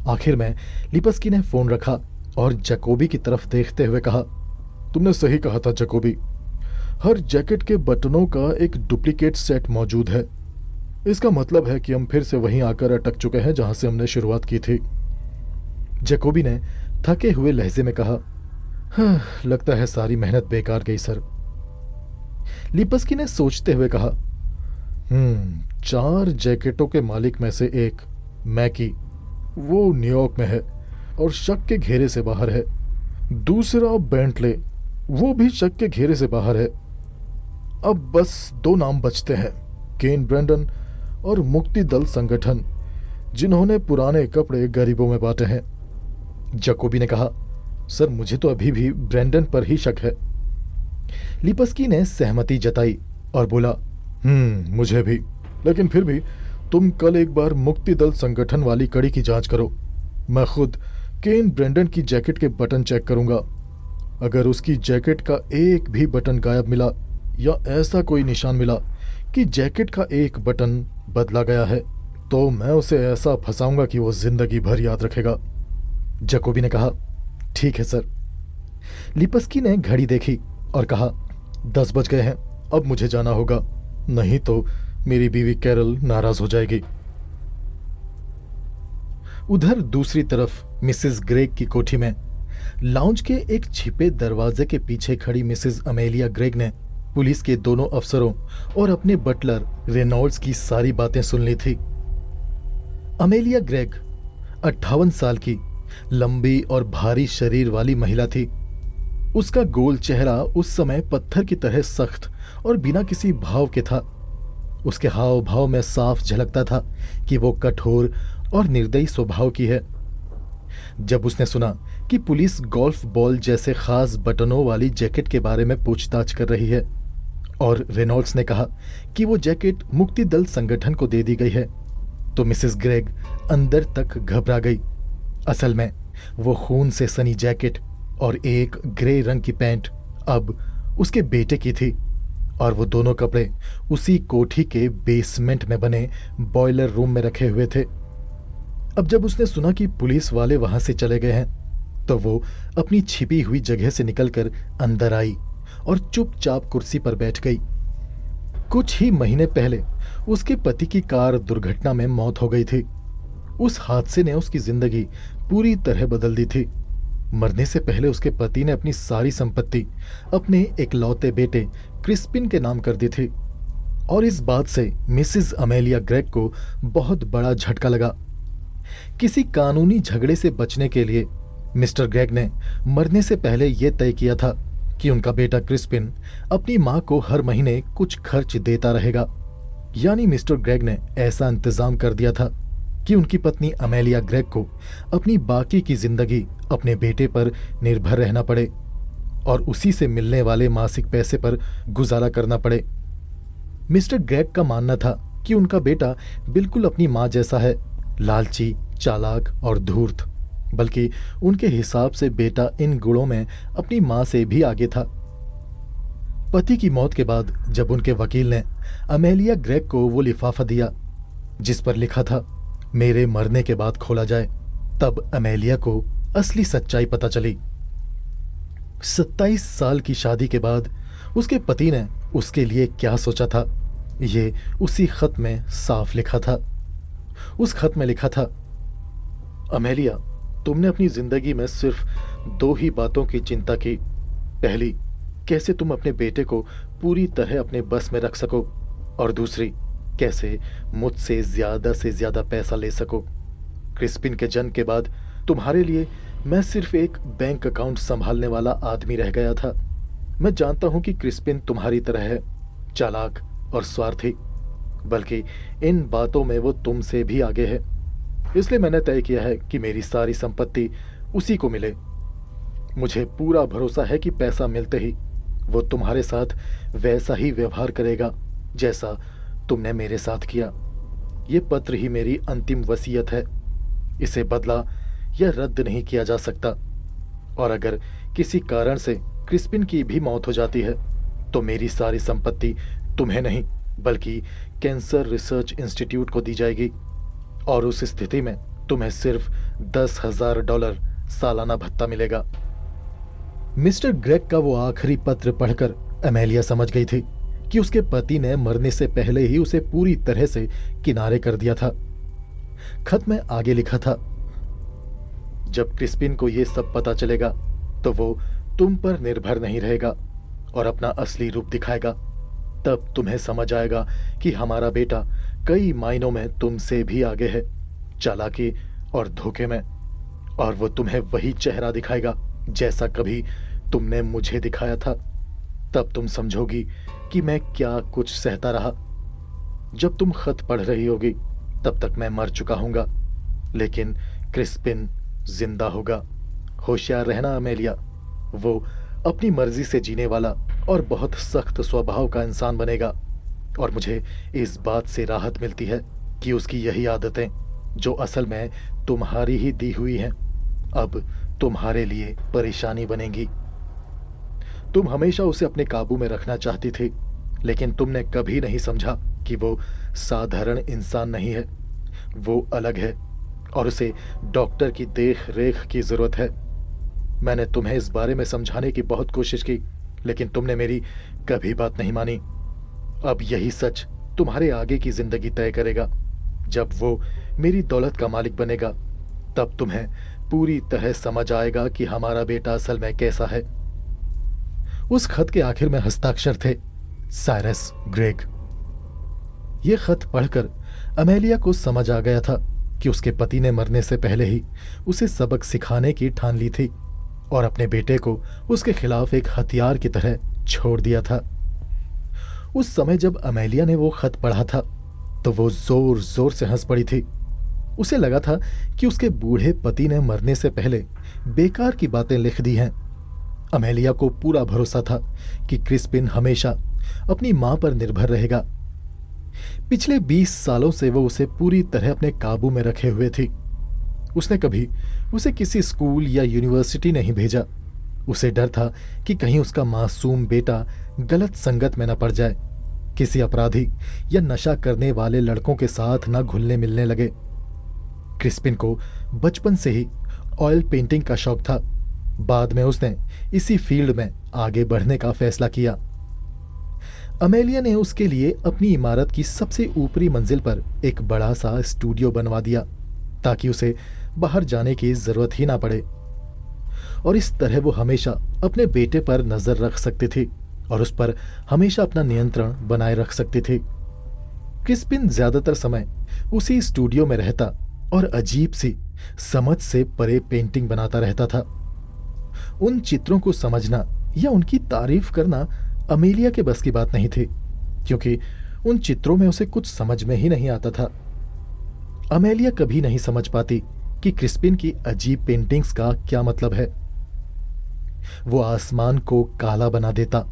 आखिर में लिपस्की ने फोन रखा और जैकोबी की तरफ देखते हुए कहा, तुमने सही कहा था जैकोबी, हर जैकेट के बटनों का एक डुप्लीकेट सेट मौजूद है। इसका मतलब है कि हम फिर से वहीं आकर अटक चुके हैं जहां से हमने शुरुआत की थी। जैकोबी ने थके हुए लहजे में कहा, हाँ, लगता है सारी मेहनत बेकार गई सर। लिपस्की ने सोचते हुए कहा, 4 जैकेटों के मालिक में से एक मैकी, वो न्यूयॉर्क में है और शक के घेरे से बाहर है। दूसरा बेंटले, वो भी शक के घेरे से बाहर है। अब बस 2 नाम बचते हैं, केन ब्रेंडन और मुक्ति दल संगठन, जिन्होंने पुराने कपड़े गरीबों में बांटे हैं। जैकोबी ने कहा, सर, मुझे तो अभी भी ब्रेंडन पर ही शक है। लिपस्की ने सहमति जताई और बोला, मुझे भी, लेकिन फिर भी तुम कल एक बार मुक्ति दल संगठन वाली कड़ी की जांच करो। मैं खुद केन ब्रेंडन की जैकेट के बटन चेक करूंगा। अगर उसकी जैकेट का एक भी बटन गायब मिला या ऐसा कोई निशान मिला कि जैकेट का एक बटन बदला गया है, तो मैं उसे ऐसा फंसाऊंगा कि वो जिंदगी भर याद रखेगा। जैकोबी ने कहा, ठीक है सर। लिपस्की ने घड़ी देखी और कहा, 10 बज गए हैं, अब मुझे जाना होगा, नहीं तो मेरी बीवी कैरल नाराज हो जाएगी। उधर दूसरी तरफ मिसेस ग्रेग की कोठी में लाउंज के एक छिपे दरवाजे के पीछे खड़ी मिसेस अमेलिया ग्रेग ने पुलिस के दोनों अफसरों और अपने बटलर रेनॉल्ड्स की सारी बातें सुन ली थी। अमेलिया ग्रेग 58 साल की लंबी और भारी शरीर वाली महिला थी। उसका गोल चेहरा उस समय पत्थर की तरह सख्त और बिना किसी भाव के था। उसके हाव भाव में साफ झलकता था कि वो कठोर और निर्दयी स्वभाव की है। जब उसने सुना कि पुलिस गोल्फ बॉल जैसे खास बटनों वाली जैकेट के बारे में पूछताछ कर रही है और रेनॉल्ड्स ने कहा कि वो जैकेट मुक्ति दल संगठन को दे दी गई है, तो मिसेस ग्रेग अंदर तक घबरा गई। असल में वो खून से सनी जैकेट और एक ग्रे रंग की पैंट अब उसके बेटे की थी और वो दोनों कपड़े उसी कोठी के बेसमेंट में बने बॉयलर रूम में रखे हुए थे। अब जब उसने सुना कि पुलिस वाले वहां से चले गए हैं, तो वो अपनी छिपी हुई जगह से निकलकर अंदर आई और चुपचाप कुर्सी पर बैठ गई। कुछ ही महीने पहले उसके पति की कार दुर्घटना में मौत हो गई थी। उस हादसे ने उसकी जिंदगी पूरी तरह बदल दी थी। मरने से पहले उसके पति ने अपनी सारी संपत्ति अपने इकलौते बेटे क्रिस्पिन के नाम कर दी थी। और इस बात से मिसेस अमेलिया ग्रेग को बहुत बड़ा झटका लगा। किसी कानूनी झगड़े से बचने के लिए मिस्टर ग्रेग ने मरने से पहले यह तय किया था कि उनका बेटा क्रिस्पिन अपनी मां को हर महीने कुछ खर्च देता रहेगा। यानी मिस्टर ग्रेग ने ऐसा इंतजाम कर दिया था कि उनकी पत्नी अमेलिया ग्रेग को अपनी बाकी की जिंदगी अपने बेटे पर निर्भर रहना पड़े और उसी से मिलने वाले मासिक पैसे पर गुजारा करना पड़े। मिस्टर ग्रेग का मानना था कि उनका बेटा बिल्कुल अपनी मां जैसा है, लालची, चालाक और धूर्त, बल्कि उनके हिसाब से बेटा इन गुणों में अपनी मां से भी आगे था। पति की मौत के बाद जब उनके वकील ने अमेलिया ग्रेग को वो लिफाफा दिया जिस पर लिखा था मेरे मरने के बाद खोला जाए, तब अमेलिया को असली सच्चाई पता चली। 27 साल की शादी के बाद उसके पति ने उसके लिए क्या सोचा था, ये उसी खत में साफ लिखा था। उस खत में लिखा था, अमेलिया, तुमने अपनी जिंदगी में सिर्फ 2 ही बातों की चिंता की। पहली, कैसे तुम अपने बेटे को पूरी तरह अपने बस में रख सको, और दूसरी, कैसे मुझसे ज्यादा से ज्यादा पैसा ले सको। क्रिस्पिन के जन्म के बाद तुम्हारे लिए मैं सिर्फ एक बैंक अकाउंट संभालने वाला आदमी रह गया था। मैं जानता हूं कि क्रिस्पिन तुम्हारी तरह है, चालाक और स्वार्थी, बल्कि इन बातों में वो तुमसे भी आगे है। इसलिए मैंने तय किया है कि मेरी सारी संपत्ति उसी को मिले। मुझे पूरा भरोसा है कि पैसा मिलते ही वो तुम्हारे साथ वैसा ही व्यवहार करेगा जैसा तुमने मेरे साथ किया। ये पत्र ही मेरी अंतिम वसीयत है। इसे बदला या रद्द नहीं किया जा सकता, और अगर किसी कारण से क्रिस्पिन की भी मौत हो जाती है तो मेरी सारी संपत्ति तुम्हें नहीं बल्कि कैंसर रिसर्च इंस्टीट्यूट को दी जाएगी, और उस स्थिति में तुम्हें सिर्फ $10,000 सालाना भत्ता मिलेगा। मिस्टर ग्रेग का वो आखिरी पत्र पढ़कर अमेलिया समझ गई थी कि उसके पति ने मरने से पहले ही उसे पूरी तरह से किनारे कर दिया था। खत में आगे लिखा था, जब क्रिस्पिन को यह सब पता चलेगा तो वो तुम पर निर्भर नहीं रहेगा और अपना असली रूप दिखाएगा। तब तुम्हें समझ आएगा कि हमारा बेटा कई मायनों में तुमसे भी आगे है, चालाकी और धोखे में, और वो तुम्हें वही चेहरा दिखाएगा जैसा कभी तुमने मुझे दिखाया था। तब तुम समझोगी कि मैं क्या कुछ सहता रहा। जब तुम खत पढ़ रही होगी तब तक मैं मर चुका हूंगा, लेकिन क्रिस्पिन जिंदा होगा। होशियार रहना अमेलिया, वो अपनी मर्जी से जीने वाला और बहुत सख्त स्वभाव का इंसान बनेगा, और मुझे इस बात से राहत मिलती है कि उसकी यही आदतें, जो असल में तुम्हारी ही दी हुई हैं, अब तुम्हारे लिए परेशानी बनेंगी। तुम हमेशा उसे अपने काबू में रखना चाहती थी, लेकिन तुमने कभी नहीं समझा कि वो साधारण इंसान नहीं है। वो अलग है और उसे डॉक्टर की देख रेख की जरूरत है। मैंने तुम्हें इस बारे में समझाने की बहुत कोशिश की, लेकिन तुमने मेरी कभी बात नहीं मानी। अब यही सच तुम्हारे आगे की जिंदगी तय करेगा। जब वो मेरी दौलत का मालिक बनेगा तब तुम्हें पूरी तरह समझ आएगा कि हमारा बेटा असल में कैसा है। उस खत के आखिर में हस्ताक्षर थे साइरस ग्रेग। यह खत पढ़कर अमेलिया को समझ आ गया था कि उसके पति ने मरने से पहले ही उसे सबक सिखाने की ठान ली थी और अपने बेटे को उसके खिलाफ एक हथियार की तरह छोड़ दिया था। उस समय जब अमेलिया ने वो खत पढ़ा था तो वो जोर जोर से हंस पड़ी थी। उसे लगा था कि उसके बूढ़े पति ने मरने से पहले बेकार की बातें लिख दी हैं। अमेलिया को पूरा भरोसा था कि क्रिस्पिन हमेशा अपनी मां पर निर्भर रहेगा। पिछले 20 सालों से वो उसे पूरी तरह अपने काबू में रखे हुए थी। उसने कभी उसे किसी स्कूल या यूनिवर्सिटी नहीं भेजा। उसे डर था कि कहीं उसका मासूम बेटा गलत संगत में न पड़ जाए, किसी अपराधी या नशा करने वाले लड़कों के साथ न घुलने मिलने लगे। क्रिस्पिन को बचपन से ही ऑयल पेंटिंग का शौक था। बाद में उसने इसी फील्ड में आगे बढ़ने का फैसला किया। अमेलिया ने उसके लिए अपनी इमारत की सबसे ऊपरी मंजिल पर एक बड़ा सा स्टूडियो बनवा दिया ताकि उसे बाहर जाने की जरूरत ही ना पड़े, और इस तरह वो हमेशा अपने बेटे पर नजर रख सकती थी और उस पर हमेशा अपना नियंत्रण बनाए रख सकती थी। क्रिस्पिन ज्यादातर समय उसी स्टूडियो में रहता और अजीब सी समझ से परे पेंटिंग बनाता रहता था। उन चित्रों को समझना या उनकी तारीफ करना अमेलिया के बस की बात नहीं थी, क्योंकि उन चित्रों में उसे कुछ समझ में ही नहीं आता था। अमेलिया कभी नहीं समझ पाती कि क्रिस्पिन की अजीब पेंटिंग्स का क्या मतलब है। वो आसमान को काला बना देता,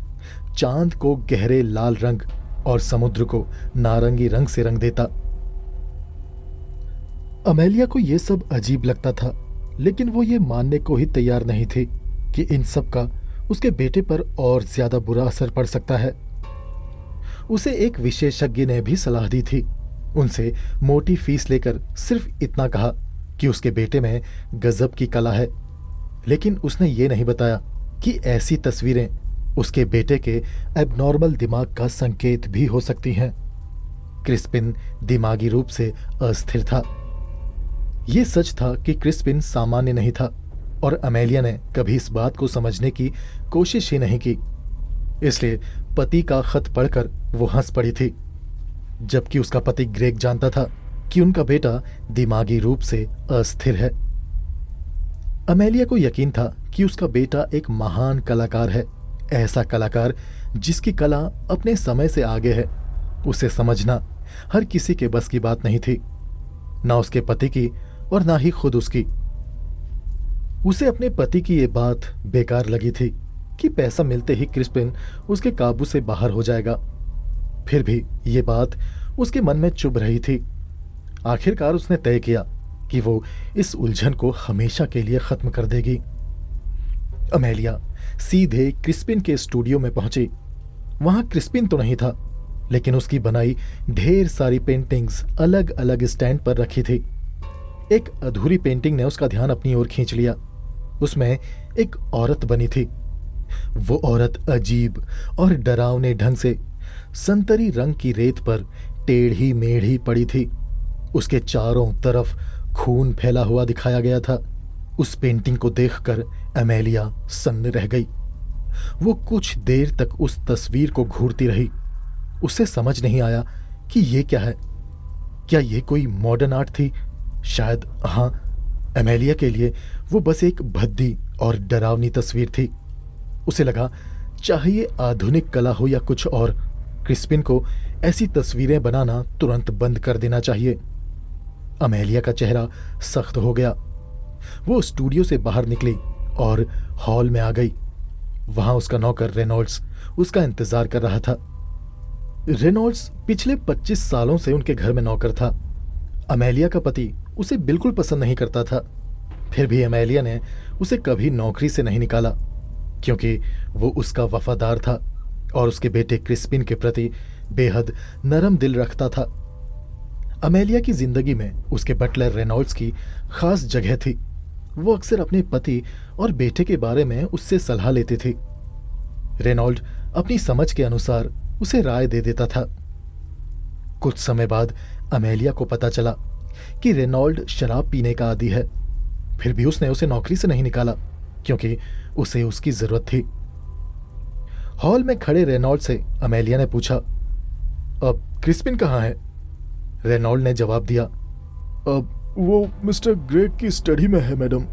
चांद को गहरे लाल रंग और समुद्र को नारंगी रंग से रंग देता। अमेलिया को यह सब अजीब लगता था, लेकिन वो ये मानने को ही तैयार नहीं थी कि इन सब का उसके बेटे पर और ज्यादा बुरा असर पड़ सकता है। उसे एक विशेषज्ञ ने भी सलाह दी थी। उनसे मोटी फीस लेकर सिर्फ इतना कहा कि उसके बेटे में गजब की कला है, लेकिन उसने ये नहीं बताया कि ऐसी तस्वीरें उसके बेटे के एबनॉर्मल दिमाग का संकेत भी हो सकती हैं। क्रिस्पिन दिमागी रूप से अस्थिर था। यह सच था कि क्रिस्पिन सामान्य नहीं था, और अमेलिया ने कभी इस बात को समझने की कोशिश ही नहीं की। इसलिए पति का खत पढ़कर वो हंस पड़ी थी, जबकि उसका पति ग्रेग जानता था कि उनका बेटा दिमागी रूप से अस्थिर है। अमेलिया को यकीन था कि उसका बेटा एक महान कलाकार है, ऐसा कलाकार जिसकी कला अपने समय से आगे है। उसे समझना हर किसी के बस की बात नहीं थी, ना उसके पति की और ना ही खुद उसकी। उसे अपने पति की ये बात बेकार लगी थी कि पैसा मिलते ही क्रिस्पिन उसके काबू से बाहर हो जाएगा। फिर भी ये बात उसके मन में चुभ रही थी। आखिरकार उसने तय किया कि वो इस उलझन को हमेशा के लिए खत्म कर देगी। अमेलिया सीधे क्रिस्पिन के स्टूडियो में पहुंची। वहां क्रिस्पिन तो नहीं था, लेकिन उसकी बनाई ढेर सारी पेंटिंग्स अलग अलग स्टैंड पर रखी थी। एक अधूरी पेंटिंग ने उसका ध्यान अपनी ओर खींच लिया। उसमें एक औरत बनी थी। वो औरत अजीब और डरावने ढंग से संतरी रंग की रेत पर टेढ़ी मेढ़ी पड़ी थी। उसके चारों तरफ खून फैला हुआ दिखाया गया था। उस पेंटिंग को देखकर अमेलिया सन्न रह गई। वो कुछ देर तक उस तस्वीर को घूरती रही। उसे समझ नहीं आया कि ये क्या है। क्या ये कोई मॉडर्न आर्ट थी? शायद हाँ। अमेलिया के लिए वो बस एक भद्दी और डरावनी तस्वीर थी। उसे लगा चाहे आधुनिक कला हो या कुछ और, क्रिस्पिन को ऐसी तस्वीरें बनाना तुरंत बंद कर देना चाहिए। अमेलिया का चेहरा सख्त हो गया। वो स्टूडियो से बाहर निकली और हॉल में आ गई। वहां उसका नौकर रेनॉल्ड्स उसका इंतजार कर रहा था। रेनॉल्ड्स पिछले 25 सालों से उनके घर में नौकर था। अमेलिया का पति उसे बिल्कुल पसंद नहीं करता था। फिर भी अमेलिया ने उसे कभी नौकरी से नहीं निकाला, क्योंकि वो उसका वफादार था और उसके बेटे क्रिस्पिन के प्रति बेहद नरम दिल रखता था। अमेलिया की जिंदगी में उसके बटलर रेनॉल्ड्स की खास जगह थी। वो अक्सर अपने पति और बेटे के बारे में उससे सलाह लेती थी। रेनॉल्ड अपनी समझ के अनुसार उसे राय दे देता था। कुछ समय बाद अमेलिया को पता चला कि रेनॉल्ड शराब पीने का आदी है। फिर भी उसने उसे नौकरी से नहीं निकाला, क्योंकि उसे उसकी जरूरत थी। हॉल में खड़े रेनॉल्ड से अमेलिया ने पूछा, अब क्रिस्पिन कहाँ है? रेनॉल्ड ने जवाब दिया, अब वो मिस्टर ग्रेग की स्टडी में है मैडम।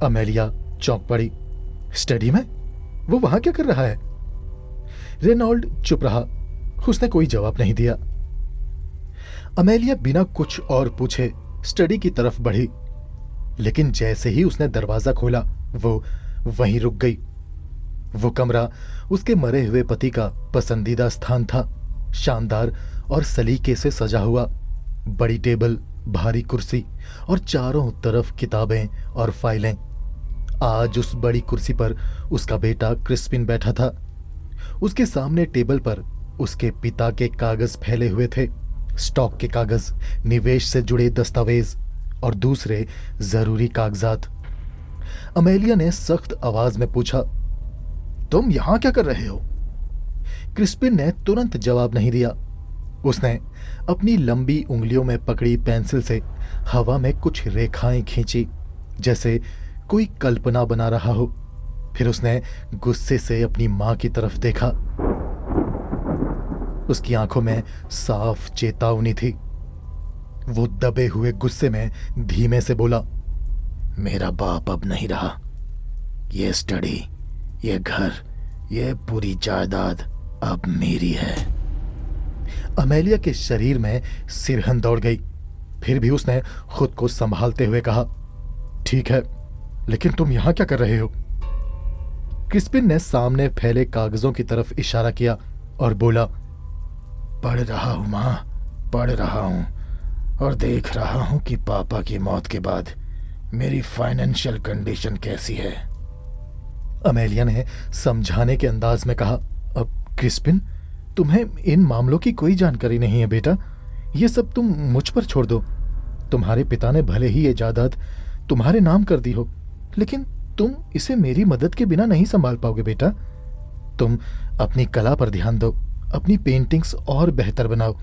अमेलिया चौंक पड़ी। स्टडी में? वो वहां क्या कर रहा है? रेनॉल्ड चुप रहा। उसने कोई जवाब नहीं दिया। अमेलिया बिना कुछ और पूछे स्टडी की तरफ बढ़ी, लेकिन जैसे ही उसने दरवाजा खोला वो वहीं रुक गई। वो कमरा उसके मरे हुए पति का पसंदीदा स्थान था। शानदार और सलीके से सजा हुआ, बड़ी टेबल, भारी कुर्सी और चारों तरफ किताबें और फाइलें। आज उस बड़ी कुर्सी पर उसका बेटा क्रिस्पिन बैठा था। उसके सामने टेबल पर उसके पिता के कागज फैले हुए थे, स्टॉक के कागज, निवेश से जुड़े दस्तावेज और दूसरे जरूरी कागजात। अमेलिया ने सख्त आवाज में पूछा, तुम यहां क्या कर रहे हो? क्रिस्पिन ने तुरंत जवाब नहीं दिया। उसने अपनी लंबी उंगलियों में पकड़ी पेंसिल से हवा में कुछ रेखाएं खींची, जैसे कोई कल्पना बना रहा हो। फिर उसने गुस्से से अपनी मां की तरफ देखा। उसकी आंखों में साफ चेतावनी थी। वो दबे हुए गुस्से में धीमे से बोला, मेरा बाप अब नहीं रहा। ये स्टडी, ये घर, ये पूरी जायदाद अब मेरी है। अमेलिया के शरीर में सिरहन दौड़ गई। फिर भी उसने खुद को संभालते हुए कहा, ठीक है, लेकिन तुम यहां क्या कर रहे हो? क्रिस्पिन ने सामने फैले कागजों की तरफ इशारा किया और बोला, पढ़ रहा हूं मां, पढ़ रहा हूं और देख रहा हूं कि पापा की मौत के बाद मेरी फाइनेंशियल कंडीशन कैसी है। अमेलिया ने समझाने के अंदाज में कहा, अब क्रिस्पिन, तुम्हें इन मामलों की कोई जानकारी नहीं है बेटा। ये सब तुम मुझ पर छोड़ दो। तुम्हारे पिता ने भले ही ये जायदाद तुम्हारे नाम कर दी हो, लेकिन तुम इसे मेरी मदद के बिना नहीं संभाल पाओगे बेटा। तुम अपनी कला पर ध्यान दो, अपनी पेंटिंग्स और बेहतर बनाओ।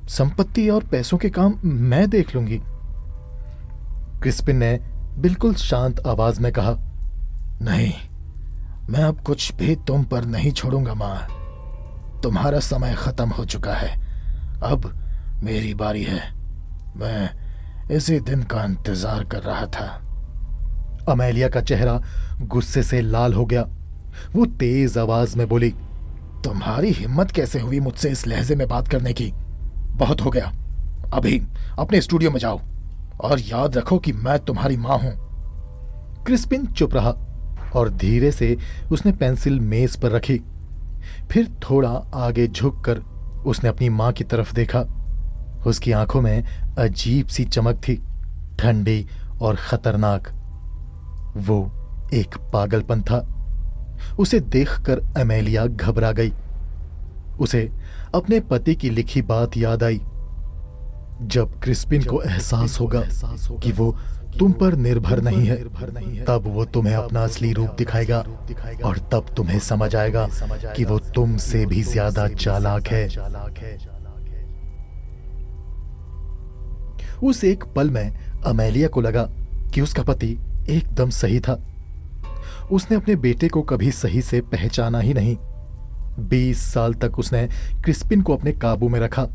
संपत्ति और पैसों के काम मैं देख लूंगी। क्रिस्पिन ने बिल्कुल शांत आवाज में कहा, नहीं, मैं अब कुछ भी तुम पर नहीं छोड़ूंगा मां। तुम्हारा समय खत्म हो चुका है, अब मेरी बारी है। मैं इसी दिन का इंतजार कर रहा था। अमेलिया का चेहरा गुस्से से लाल हो गया। वो तेज आवाज में बोली, तुम्हारी हिम्मत कैसे हुई मुझसे इस लहजे में बात करने की? बहुत हो गया, अभी अपने स्टूडियो में जाओ और याद रखो कि मैं तुम्हारी मां हूं। क्रिस्पिन चुप रहा और धीरे से उसने पेंसिल मेज पर रखी। फिर थोड़ा आगे झुककर उसने अपनी मां की तरफ देखा। उसकी आंखों में अजीब सी चमक थी, ठंडी और खतरनाक। वो एक पागलपन था। उसे देखकर अमेलिया घबरा गई। उसे अपने पति की लिखी बात याद आई, जब क्रिस्पिन को एहसास होगा कि वो तुम पर निर्भर नहीं है, तब वो तुम्हें अपना असली रूप दिखाएगा और तब तुम्हें समझ आएगा कि वो तुमसे भी ज्यादा चालाक है। उस एक पल में अमेलिया को लगा कि उसका पति एकदम सही था। उसने अपने बेटे को कभी सही से पहचाना ही नहीं। 20 साल तक उसने क्रिस्पिन को अपने काबू में रखा,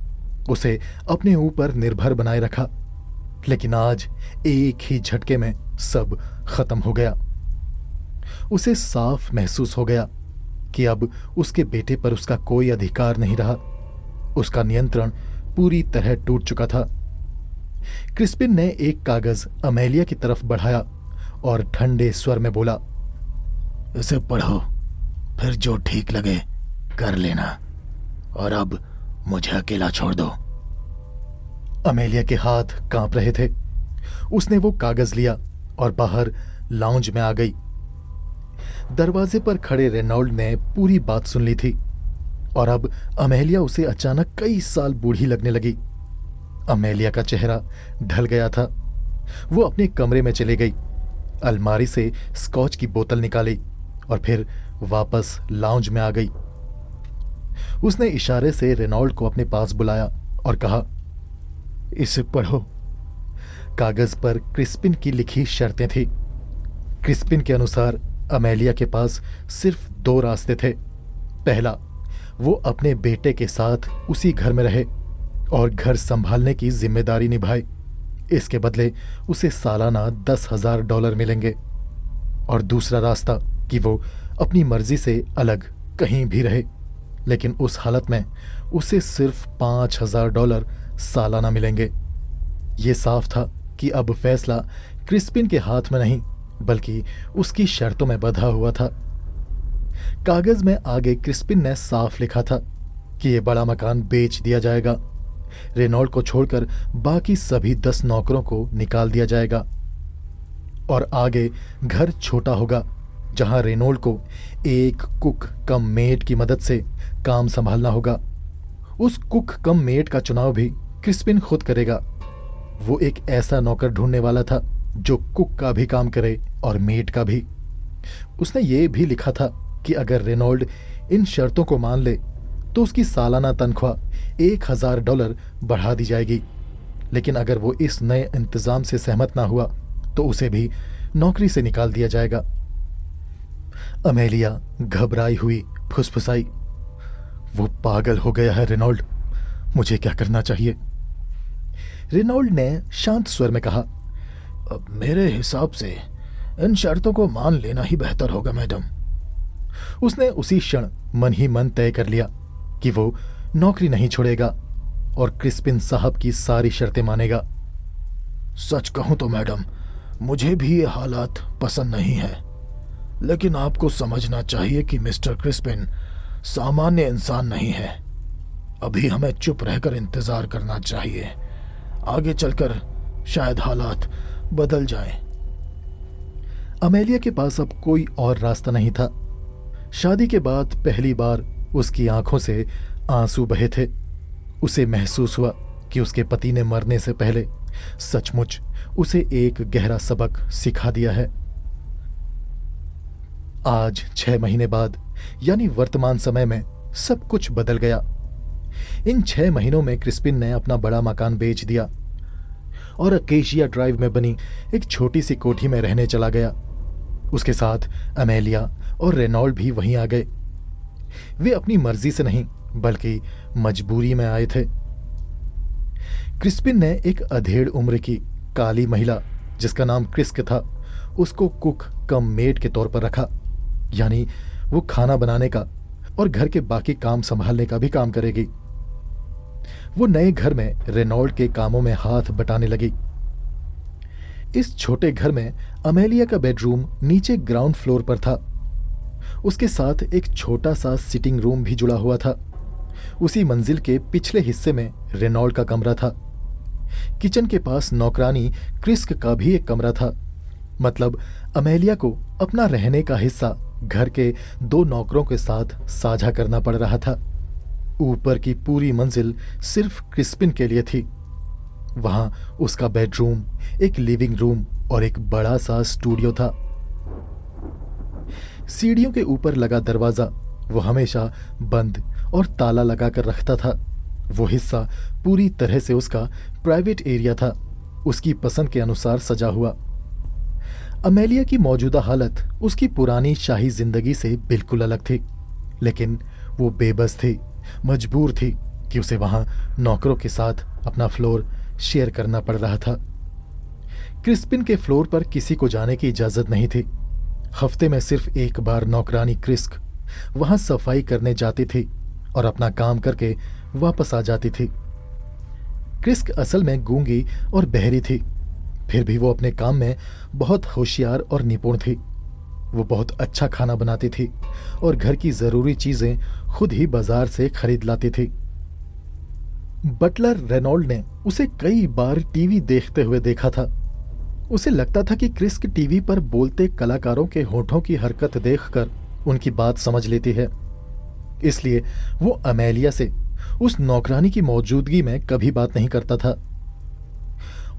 उसे अपने ऊपर निर्भर बनाए रखा, लेकिन आज एक ही झटके में सब खत्म हो गया। उसे साफ महसूस हो गया कि अब उसके बेटे पर उसका कोई अधिकार नहीं रहा। उसका नियंत्रण पूरी तरह टूट चुका था। क्रिस्पिन ने एक कागज अमेलिया की तरफ बढ़ाया और ठंडे स्वर में बोला, इसे पढ़ो, फिर जो ठीक लगे कर लेना, और अब मुझे अकेला छोड़ दो। अमेलिया के हाथ कांप रहे थे। उसने वो कागज लिया और बाहर लाउंज में आ गई। दरवाजे पर खड़े रेनॉल्ड ने पूरी बात सुन ली थी और अब अमेलिया उसे अचानक कई साल बूढ़ी लगने लगी। अमेलिया का चेहरा ढल गया था। वो अपने कमरे में चली गई, अलमारी से स्कॉच की बोतल निकाली और फिर वापस लाउंज में आ गई। उसने इशारे से रेनॉल्ड को अपने पास बुलाया और कहा, इसे पढ़ो। कागज पर क्रिस्पिन की लिखी शर्तें थी। क्रिस्पिन के अनुसार अमेलिया के पास सिर्फ 2 रास्ते थे। पहला, वो अपने बेटे के साथ उसी घर में रहे और घर संभालने की जिम्मेदारी निभाए। इसके बदले उसे सालाना $10,000 मिलेंगे। और दूसरा रास्ता कि वो अपनी मर्जी से अलग कहीं भी रहे, लेकिन उस हालत में उसे सिर्फ $5,000 सालाना मिलेंगे। ये साफ था कि अब फैसला क्रिस्पिन के हाथ में नहीं, बल्कि उसकी शर्तों में बंधा हुआ था। कागज में आगे क्रिस्पिन ने साफ लिखा था कि यह बड़ा मकान बेच दिया जाएगा। रेनॉल्ड को छोड़कर बाकी सभी 10 नौकरों को निकाल दिया जाएगा और आगे घर छोटा होगा, जहां रेनॉल्ड को एक कुक कम मेड की मदद से काम संभालना होगा। उस कुक कम मेड का चुनाव भी क्रिस्पिन खुद करेगा। वो एक ऐसा नौकर ढूंढने वाला था जो कुक का भी काम करे और मेड का भी। उसने ये भी लिखा था कि अगर रेनॉल्ड इन शर्तों को मान ले तो उसकी सालाना तनख्वाह $1,000 बढ़ा दी जाएगी, लेकिन अगर वो इस नए इंतजाम से सहमत ना हुआ तो उसे भी नौकरी से निकाल दिया जाएगा। अमेलिया घबराई हुई फुसफुसाई, वो पागल हो गया है रेनॉल्ड। मुझे क्या करना चाहिए? रेनॉल्ड ने शांत स्वर में कहा। अब मेरे हिसाब से इन शर्तों को मान लेना ही बेहतर होगा मैडम। उसने उसी क्षण मन ही मन तय कर लिया कि वो नौकरी नहीं छोड़ेगा और क्रिस्पिन साहब की सारी शर्तें मानेगा। सच कहूं तो मैडम, मुझे भी ये हालात पसंद नहीं है, लेकिन आपको समझना चाहिए कि मिस्टर क्रिस्पिन सामान्य इंसान नहीं है। अभी हमें चुप रहकर इंतजार करना चाहिए। आगे चलकर शायद हालात बदल जाएं। अमेलिया के पास अब कोई और रास्ता नहीं था। शादी के बाद पहली बार उसकी आंखों से आंसू बहे थे। उसे महसूस हुआ कि उसके पति ने मरने से पहले सचमुच उसे एक गहरा सबक सिखा दिया है। आज 6 महीने बाद, यानी वर्तमान समय में, सब कुछ बदल गया। इन 6 महीनों में क्रिस्पिन ने अपना बड़ा मकान बेच दिया और अकेशिया ड्राइव में बनी एक छोटी सी कोठी में रहने चला गया। उसके साथ अमेलिया और रेनॉल्ड भी वहीं आ गए। वे अपनी मर्जी से नहीं बल्कि मजबूरी में आए थे। क्रिस्पिन ने एक अधेड़ उम्र की काली महिला जिसका नाम क्रिस्क था, उसको कुक कम मेड के तौर पर रखा, यानी वो खाना बनाने का और घर के बाकी काम संभालने का भी काम करेगी। वो नए घर में रेनॉल्ड के कामों में हाथ बटाने लगी। इस छोटे घर में अमेलिया का बेडरूम नीचे ग्राउंड फ्लोर पर था। उसके साथ एक छोटा सा सिटिंग रूम भी जुड़ा हुआ था। उसी मंजिल के पिछले हिस्से में रेनॉल्ड का कमरा था। किचन के पास नौकरानी क्रिस्क का भी एक कमरा था। मतलब अमेलिया को अपना रहने का हिस्सा घर के 2 नौकरों के साथ साझा करना पड़ रहा था। ऊपर की पूरी मंजिल सिर्फ क्रिस्पिन के लिए थी। वहां उसका बेडरूम, एक लिविंग रूम और एक बड़ा सा स्टूडियो था। सीढ़ियों के ऊपर लगा दरवाजा वो हमेशा बंद और ताला लगाकर रखता था। वो हिस्सा पूरी तरह से उसका प्राइवेट एरिया था, उसकी पसंद के अनुसार सजा हुआ। अमेलिया की मौजूदा हालत उसकी पुरानी शाही जिंदगी से बिल्कुल अलग थी, लेकिन वो बेबस थी, मजबूर थी कि उसे वहां नौकरों के साथ अपना फ्लोर शेयर करना पड़ रहा था। क्रिस्पिन के फ्लोर पर किसी को जाने की इजाजत नहीं थी। हफ्ते में सिर्फ एक बार नौकरानी क्रिस्क वहां सफाई करने जाती थी और अपना काम करके वापस आ जाती थी। क्रिस्क असल में गूंगी और बहरी थी, फिर भी वो अपने काम में बहुत होशियार और निपुण थी। वो बहुत अच्छा खाना बनाती थी और घर की जरूरी चीजें खुद ही बाजार से खरीद लाती थी। बटलर रेनॉल्ड ने उसे कई बार टीवी देखते हुए देखा था। उसे लगता था कि क्रिस्क टीवी पर बोलते कलाकारों के होठों की हरकत देखकर उनकी बात समझ लेती है, इसलिए वो अमेलिया से उस नौकरानी की मौजूदगी में कभी बात नहीं करता था।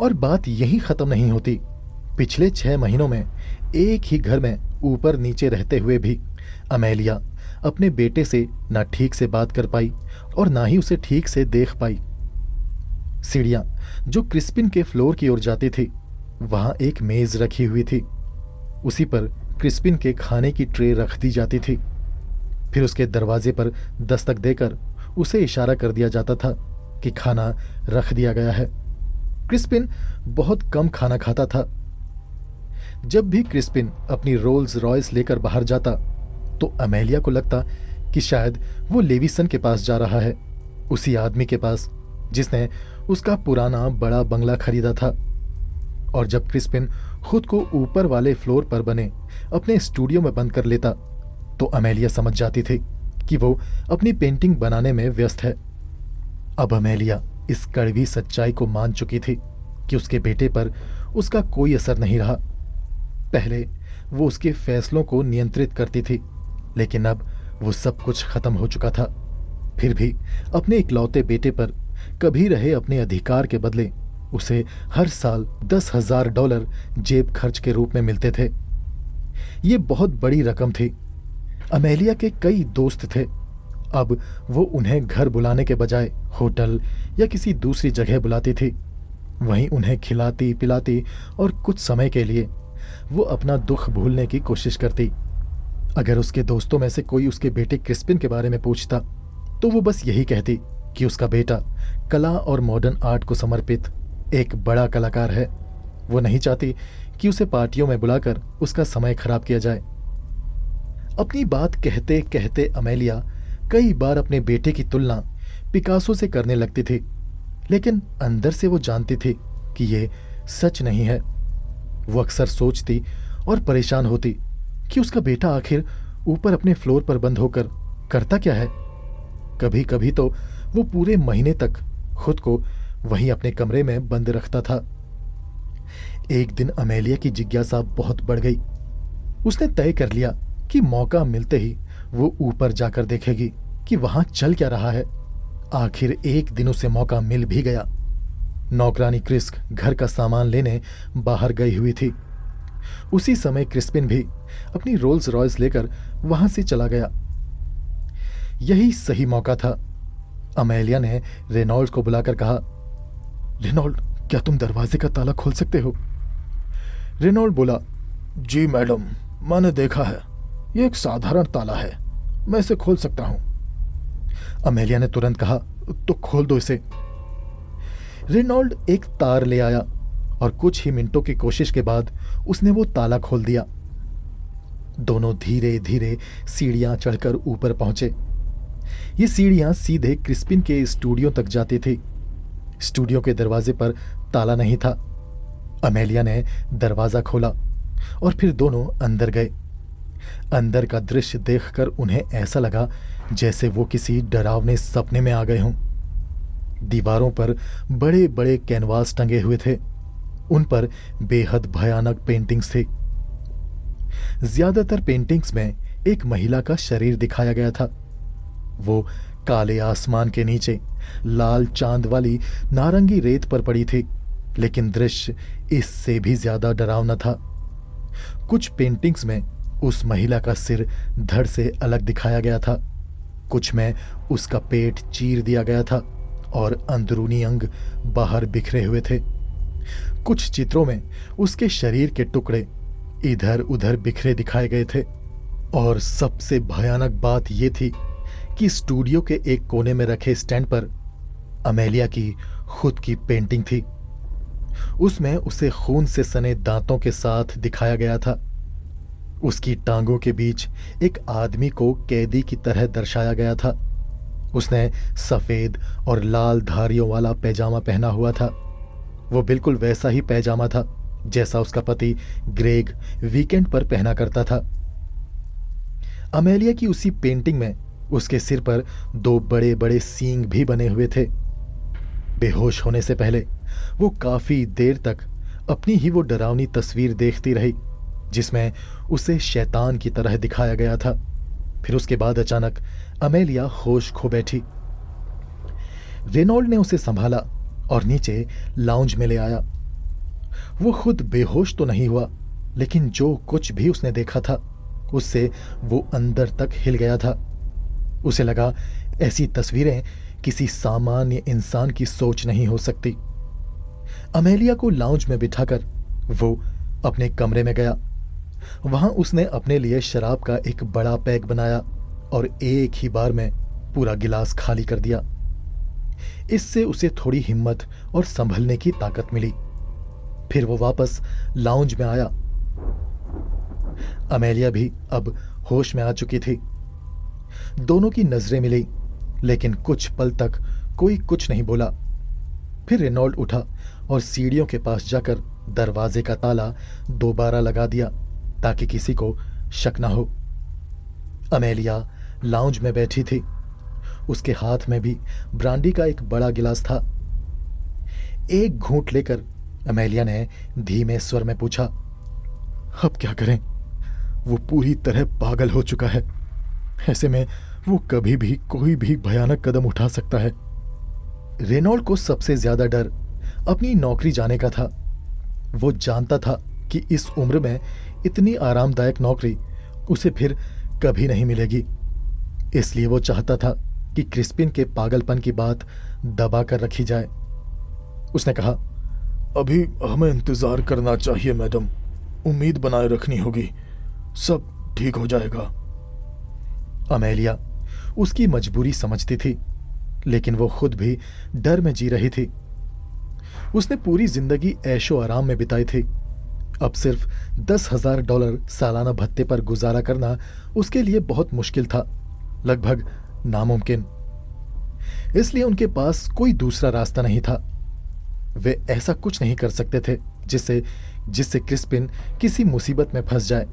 और बात यही खत्म नहीं होती। पिछले 6 महीनों में एक ही घर में ऊपर नीचे रहते हुए भी अमेलिया अपने बेटे से ना ठीक से बात कर पाई और ना ही उसे ठीक से देख पाई। सीढ़ियां जो क्रिस्पिन के फ्लोर की ओर जाती थी, वहां एक मेज रखी हुई थी। उसी पर क्रिस्पिन के खाने की ट्रे रख दी जाती थी। फिर उसके दरवाजे पर दस्तक देकर उसे इशारा कर दिया जाता था कि खाना रख दिया गया है। क्रिस्पिन बहुत कम खाना खाता था। जब भी क्रिस्पिन अपनी रोल्स रॉयस लेकर बाहर जाता तो अमेलिया को लगता कि शायद वो लेविसन के पास जा रहा है, उसी आदमी के पास जिसने उसका पुराना बड़ा बंगला खरीदा था। और जब क्रिस्पिन खुद को ऊपर वाले फ्लोर पर बने अपने स्टूडियो में बंद कर लेता तो अमेलिया समझ जाती थी कि वो अपनी पेंटिंग बनाने में व्यस्त है। अब अमेलिया इस कड़वी सच्चाई को मान चुकी थी कि उसके बेटे पर उसका कोई असर नहीं रहा। पहले वो उसके फैसलों को नियंत्रित करती थी, लेकिन अब वो सब कुछ खत्म हो चुका था। फिर भी अपने इकलौते बेटे पर कभी रहे अपने अधिकार के बदले उसे हर साल $10,000 जेब खर्च के रूप में मिलते थे। ये बहुत बड़ी रकम थी। अमेलिया के कई दोस्त थे। अब वो उन्हें घर बुलाने के बजाय होटल या किसी दूसरी जगह बुलाती थी। वहीं उन्हें खिलाती पिलाती और कुछ समय के लिए वो अपना दुख भूलने की कोशिश करती। अगर उसके दोस्तों में से कोई उसके बेटे क्रिस्पिन के बारे में पूछता तो वो बस यही कहती कि उसका बेटा कला और मॉडर्न आर्ट को समर्पित एक बड़ा कलाकार है। वो नहीं चाहती कि उसे पार्टियों में बुलाकर उसका समय खराब किया जाए। अपनी बात कहते कहते अमेलिया कई बार अपने बेटे की तुलना पिकासो से करने लगती थी, लेकिन अंदर से वो जानती थी कि ये सच नहीं है। वो अक्सर सोचती और परेशान होती कि उसका बेटा आखिर ऊपर अपने फ्लोर पर बंद होकर करता क्या है। कभी कभी तो वो पूरे महीने तक खुद को वहीं अपने कमरे में बंद रखता था। एक दिन अमेलिया की जिज्ञासा बहुत बढ़ गई। उसने तय कर लिया कि मौका मिलते ही वो ऊपर जाकर देखेगी कि वहां चल क्या रहा है। आखिर एक दिन उसे मौका मिल भी गया। नौकरानी क्रिस्क घर का सामान लेने बाहर गई हुई थी। उसी समय क्रिस्पिन भी अपनी रोल्स रॉयस लेकर वहां से चला गया। यही सही मौका था। अमेलिया ने रेनॉल्ड को बुलाकर कहा, रेनॉल्ड, क्या तुम दरवाजे का ताला खोल सकते हो? रेनॉल्ड बोला, जी मैडम, मैंने देखा है, ये एक साधारण ताला है, मैं इसे खोल सकता हूं। अमेलिया ने तुरंत कहा, तो खोल दो इसे। रेनॉल्ड एक तार ले आया और कुछ ही मिनटों की कोशिश के बाद उसने वो ताला खोल दिया। दोनों धीरे धीरे सीढ़ियां चढ़कर ऊपर पहुंचे। ये सीढ़ियां सीधे क्रिस्पिन के स्टूडियो तक जाती थी। स्टूडियो के दरवाजे पर ताला नहीं था। अमेलिया ने दरवाजा खोला और फिर दोनों अंदर गए। अंदर का दृश्य देखकर उन्हें ऐसा लगा जैसे वो किसी डरावने सपने में आ गए हों। दीवारों पर बड़े बड़े कैनवास टंगे हुए थे। उन पर बेहद भयानक पेंटिंग्स थी। ज्यादातर पेंटिंग्स में एक महिला का शरीर दिखाया गया था। वो काले आसमान के नीचे लाल चांद वाली नारंगी रेत पर पड़ी थी, लेकिन दृश्य इससे भी ज्यादा डरावना था। कुछ पेंटिंग्स में उस महिला का सिर धड़ से अलग दिखाया गया था, कुछ में उसका पेट चीर दिया गया था और अंदरूनी अंग बाहर बिखरे हुए थे। कुछ चित्रों में उसके शरीर के टुकड़े इधर उधर बिखरे दिखाए गए थे। और सबसे भयानक बात यह थी कि स्टूडियो के एक कोने में रखे स्टैंड पर अमेलिया की खुद की पेंटिंग थी। उसमें उसे खून से सने दांतों के साथ दिखाया गया था। उसकी टांगों के बीच एक आदमी को कैदी की तरह दर्शाया गया था। उसने सफेद और लाल धारियों वाला पैजामा पहना हुआ था। वो बिल्कुल वैसा ही पैजामा था जैसा उसका पति ग्रेग वीकेंड पर पहना करता था। अमेलिया की उसी पेंटिंग में उसके सिर पर दो बड़े बड़े सींग भी बने हुए थे। बेहोश होने से पहले वो काफी देर तक अपनी ही वो डरावनी तस्वीर देखती रही जिसमें उसे शैतान की तरह दिखाया गया था। फिर उसके बाद अचानक अमेलिया होश खो बैठी। रेनॉल्ड ने उसे संभाला और नीचे लाउंज में ले आया। वो खुद बेहोश तो नहीं हुआ, लेकिन जो कुछ भी उसने देखा था उससे वो अंदर तक हिल गया था। उसे लगा ऐसी तस्वीरें किसी सामान्य इंसान की सोच नहीं हो सकती। अमेलिया को लाउंज में बिठाकर वो अपने कमरे में गया। वहां उसने अपने लिए शराब का एक बड़ा पैक बनाया और एक ही बार में पूरा गिलास खाली कर दिया। इससे उसे थोड़ी हिम्मत और संभलने की ताकत मिली। फिर वो वापस लाउंज में आया। अमेलिया भी अब होश में आ चुकी थी। दोनों की नजरें मिली, लेकिन कुछ पल तक कोई कुछ नहीं बोला। फिर रेनॉल्ड उठा और सीढ़ियों के पास जाकर दरवाजे का ताला दोबारा लगा दिया ताकि किसी को शक ना हो। अमेलिया लाउंज में बैठी थी। उसके हाथ में भी ब्रांडी का एक बड़ा गिलास था। एक घूंट लेकर अमेलिया ने धीमे स्वर में पूछा, अब क्या करें? वो पूरी तरह पागल हो चुका है। ऐसे में वो कभी भी कोई भी भयानक कदम उठा सकता है। रेनॉल्ड को सबसे ज्यादा डर अपनी नौकरी जाने का था। वो जानता था कि इस उम्र में इतनी आरामदायक नौकरी उसे फिर कभी नहीं मिलेगी। इसलिए वो चाहता था कि क्रिस्पिन के पागलपन की बात दबा कर रखी जाए। उसने कहा, अभी हमें इंतजार करना चाहिए मैडम, उम्मीद बनाए रखनी होगी, सब ठीक हो जाएगा। अमेलिया उसकी मजबूरी समझती थी, लेकिन वो खुद भी डर में जी रही थी। उसने पूरी जिंदगी ऐशो आराम में बिताई थी। अब सिर्फ $10,000 सालाना भत्ते पर गुजारा करना उसके लिए बहुत मुश्किल था, लगभग नामुमकिन। इसलिए उनके पास कोई दूसरा रास्ता नहीं था। वे ऐसा कुछ नहीं कर सकते थे जिससे जिससे क्रिस्पिन किसी मुसीबत में फंस जाए।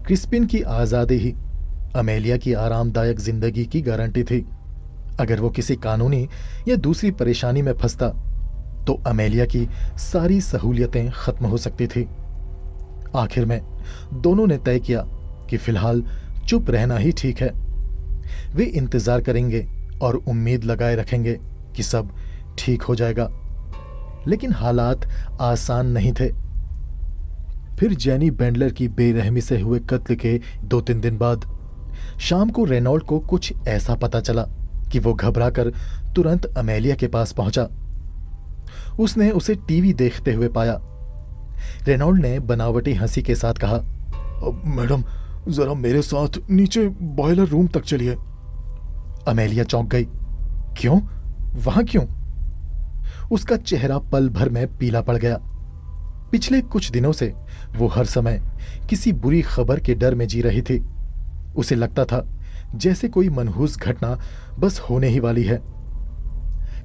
क्रिस्पिन की आज़ादी ही अमेलिया की आरामदायक जिंदगी की गारंटी थी। अगर वो किसी कानूनी या दूसरी परेशानी में फंसता तो अमेलिया की सारी सहूलियतें खत्म हो सकती थी। आखिर में दोनों ने तय किया कि फिलहाल चुप रहना ही ठीक है। वे इंतजार करेंगे और उम्मीद लगाए रखेंगे कि सब ठीक हो जाएगा। लेकिन हालात आसान नहीं थे। फिर जेनी बेंडलर की बेरहमी से हुए कत्ल के 2-3 दिन बाद शाम को रेनॉल्ड को कुछ ऐसा पता चला कि वो घबराकर तुरंत अमेलिया के पास पहुंचा। उसने उसे टीवी देखते हुए पाया। रेनॉल्ड ने बनावटी हंसी के साथ कहा, मैडम, जरा मेरे साथ नीचे बॉयलर रूम तक चलिए। अमेलिया चौंक गई। क्यों? वहां क्यों? उसका चेहरा पल भर में पीला पड़ गया। पिछले कुछ दिनों से वो हर समय किसी बुरी खबर के डर में जी रही थी। उसे लगता था जैसे कोई मनहूस घटना बस होने ही वाली है।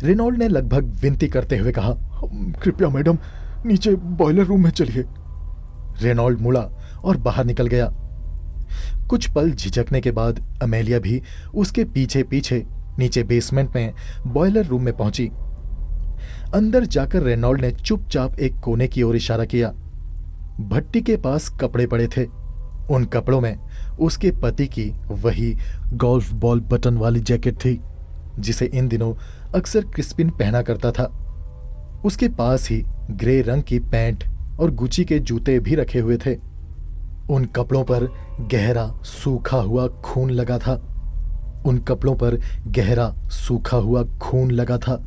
रेनॉल्ड ने लगभग विनती करते हुए कहा, कृपया मैडम, नीचे बॉयलर रूम में चलिए। रेनॉल्ड मुड़ा और बाहर निकल गया। कुछ पल झिझकने के बाद अमेलिया भी उसके पीछे पीछे नीचे बेसमेंट में बॉयलर रूम में पहुंची। अंदर जाकर रेनॉल्ड ने चुपचाप एक कोने की ओर इशारा किया। भट्टी के पास कपड़े पड़े थे। उन कपड़ों में उसके पति की वही गोल्फ बॉल बटन वाली जैकेट थी जिसे इन दिनों अक्सर क्रिस्पिन पहना करता था। उसके पास ही ग्रे रंग की पैंट और गुची के जूते भी रखे हुए थे। उन कपड़ों पर गहरा सूखा हुआ खून लगा था। उन कपड़ों पर गहरा सूखा हुआ खून लगा था।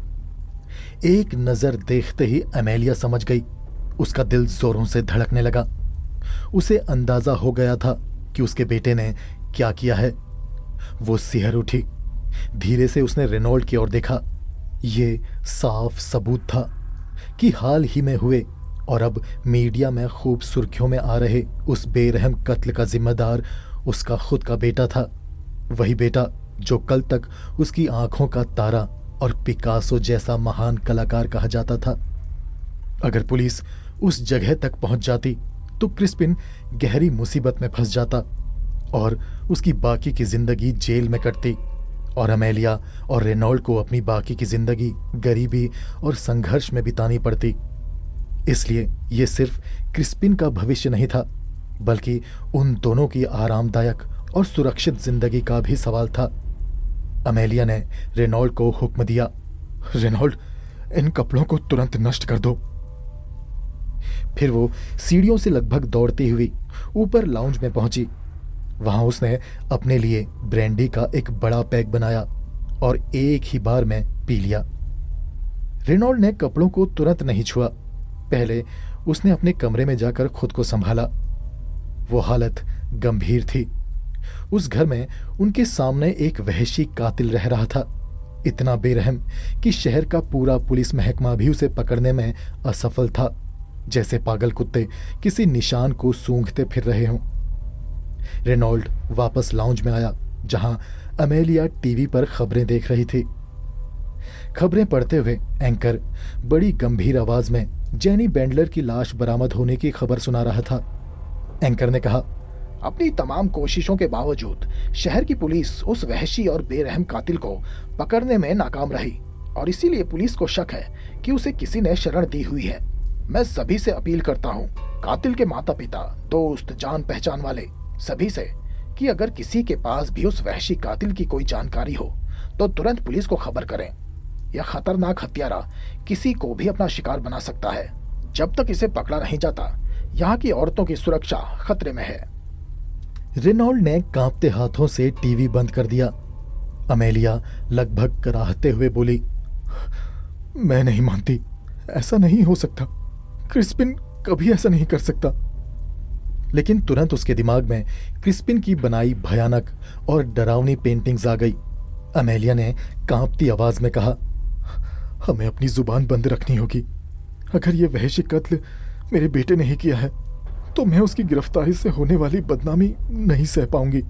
एक नजर देखते ही अमेलिया समझ गई। उसका दिल जोरों से धड़कने लगा। उसे अंदाजा हो गया था कि उसके बेटे ने क्या किया है। वो सिहर उठी। धीरे से उसने रेनॉल्ड की ओर देखा। ये साफ सबूत था कि हाल ही में हुए और अब मीडिया में खूब सुर्खियों में आ रहे उस बेरहम कत्ल का जिम्मेदार उसका खुद का बेटा था। वही बेटा जो कल तक उसकी आंखों का तारा और पिकासो जैसा महान कलाकार कहा जाता था। अगर पुलिस उस जगह तक पहुंच जाती तो क्रिस्पिन गहरी मुसीबत में फंस जाता और उसकी बाकी की जिंदगी जेल में कटती और अमेलिया और रेनॉल्ड को अपनी बाकी की जिंदगी गरीबी और संघर्ष में बितानी पड़ती। इसलिए यह सिर्फ क्रिस्पिन का भविष्य नहीं था, बल्कि उन दोनों की आरामदायक और सुरक्षित जिंदगी का भी सवाल था। अमेलिया ने रेनॉल्ड को हुक्म दिया, रेनॉल्ड, इन कपड़ों को तुरंत नष्ट कर दो। फिर वो सीढ़ियों से लगभग दौड़ती हुई ऊपर लाउंज में पहुंची। वहां उसने अपने लिए ब्रांडी का एक बड़ा पैक बनाया और एक ही बार में पी लिया। रेनॉल्ड ने कपड़ों को तुरंत नहीं छुआ। पहले उसने अपने कमरे में जाकर खुद को संभाला। वो हालत गंभीर थी। उस घर में उनके सामने एक वहशी कातिल रह रहा था, इतना बेरहम कि शहर का पूरा पुलिस महकमा भी उसे पकड़ने में असफल था, जैसे पागल कुत्ते किसी निशान को सूंघते फिर रहे हों। रेनॉल्ड वापस लाउंज में आया, जहां अमेलिया टीवी पर खबरें देख रही थी। खबरें पढ़ते हुए एंकर बड़ी गंभीर आवाज में जेनी बेंडलर की लाश बरामद होने की खबर सुना रहा था। एंकर ने कहा, अपनी तमाम कोशिशों के बावजूद शहर की पुलिस उस वहशी और बेरहम कातिल को पकड़ने में नाकाम रही और इसीलिए पुलिस को शक है कि उसे किसी ने शरण दी हुई है। मैं सभी से अपील करता हूँ, कातिल के माता पिता, दोस्त, जान पहचान वाले सभी से, कि अगर किसी के पास भी उस वहशी कातिल की कोई जानकारी हो तो तुरंत पुलिस को खबर करें। यह खतरनाक हत्यारा किसी को भी अपना शिकार बना सकता है। जब तक इसे पकड़ा नहीं जाता, यहाँ की औरतों की सुरक्षा खतरे में है। रेनॉल्ड ने कांपते हाथों से टीवी बंद कर दिया। अमेलिया लगभग कराहते हुए बोली, मैं नहीं मानती, ऐसा नहीं हो सकता। क्रिस्पिन कभी ऐसा नहीं कर सकता। लेकिन तुरंत उसके दिमाग में क्रिस्पिन की बनाई भयानक और डरावनी पेंटिंग्स आ गई। अमेलिया ने कांपती आवाज में कहा, हमें अपनी जुबान बंद रखनी होगी। अगर ये वहशी कत्ल मेरे बेटे ने ही किया है तो मैं उसकी गिरफ्तारी से होने वाली बदनामी नहीं सह पाऊंगी।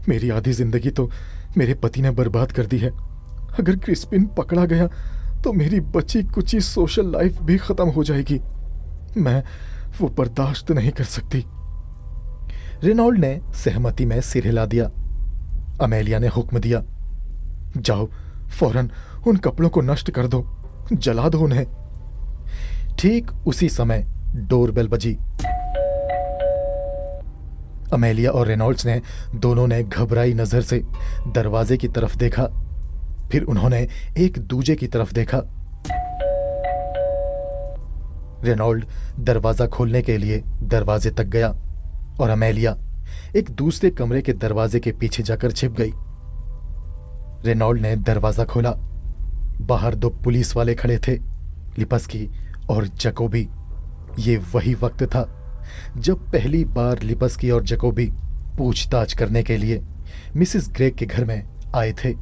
मेरी आधी जिंदगी तो मेरे पति ने बर्बाद कर दी है। अगर क्रिस्पिन पकड़ा गया तो मेरी बची कुची सोशल लाइफ भी खत्म हो जाएगी। मैं वो बर्दाश्त नहीं कर सकती। रेनॉल्ड ने सहमति में सिर हिला दिया। अमेलिया ने हुक्म दिया, जाओ फौरन उन कपड़ों को नष्ट कर दो, जला दो उन्हें। ठीक उसी समय डोरबेल बजी। अमेलिया और रेनॉल्ड्स ने दोनों ने घबराई नजर से दरवाजे की तरफ देखा, फिर उन्होंने एक दूजे की तरफ देखा। रेनॉल्ड दरवाजा खोलने के लिए दरवाजे तक गया और अमेलिया एक दूसरे कमरे के दरवाजे के पीछे जाकर छिप गई। रेनॉल्ड ने दरवाजा खोला। बाहर दो पुलिस वाले खड़े थे, लिपस्की और जैकोबी। ये वही वक्त था जब पहली बार लिपस्की और जैकोबी पूछताछ करने के लिए मिसेस ग्रेग के घर में आए थे।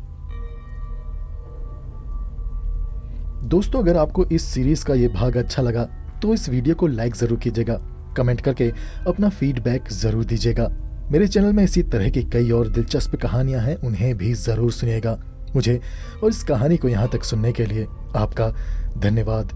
दोस्तों, अगर आपको इस सीरीज का ये भाग अच्छा लगा तो इस वीडियो को लाइक जरूर कीजिएगा, कमेंट करके अपना फीडबैक जरूर दीजिएगा। मेरे चैनल में इसी तरह की कई और दिलचस्प कहानियां हैं, उन्हें भी जरूर सुनिएगा। मुझे और इस कहानी को यहाँ तक सुनने के लिए आपका धन्यवाद।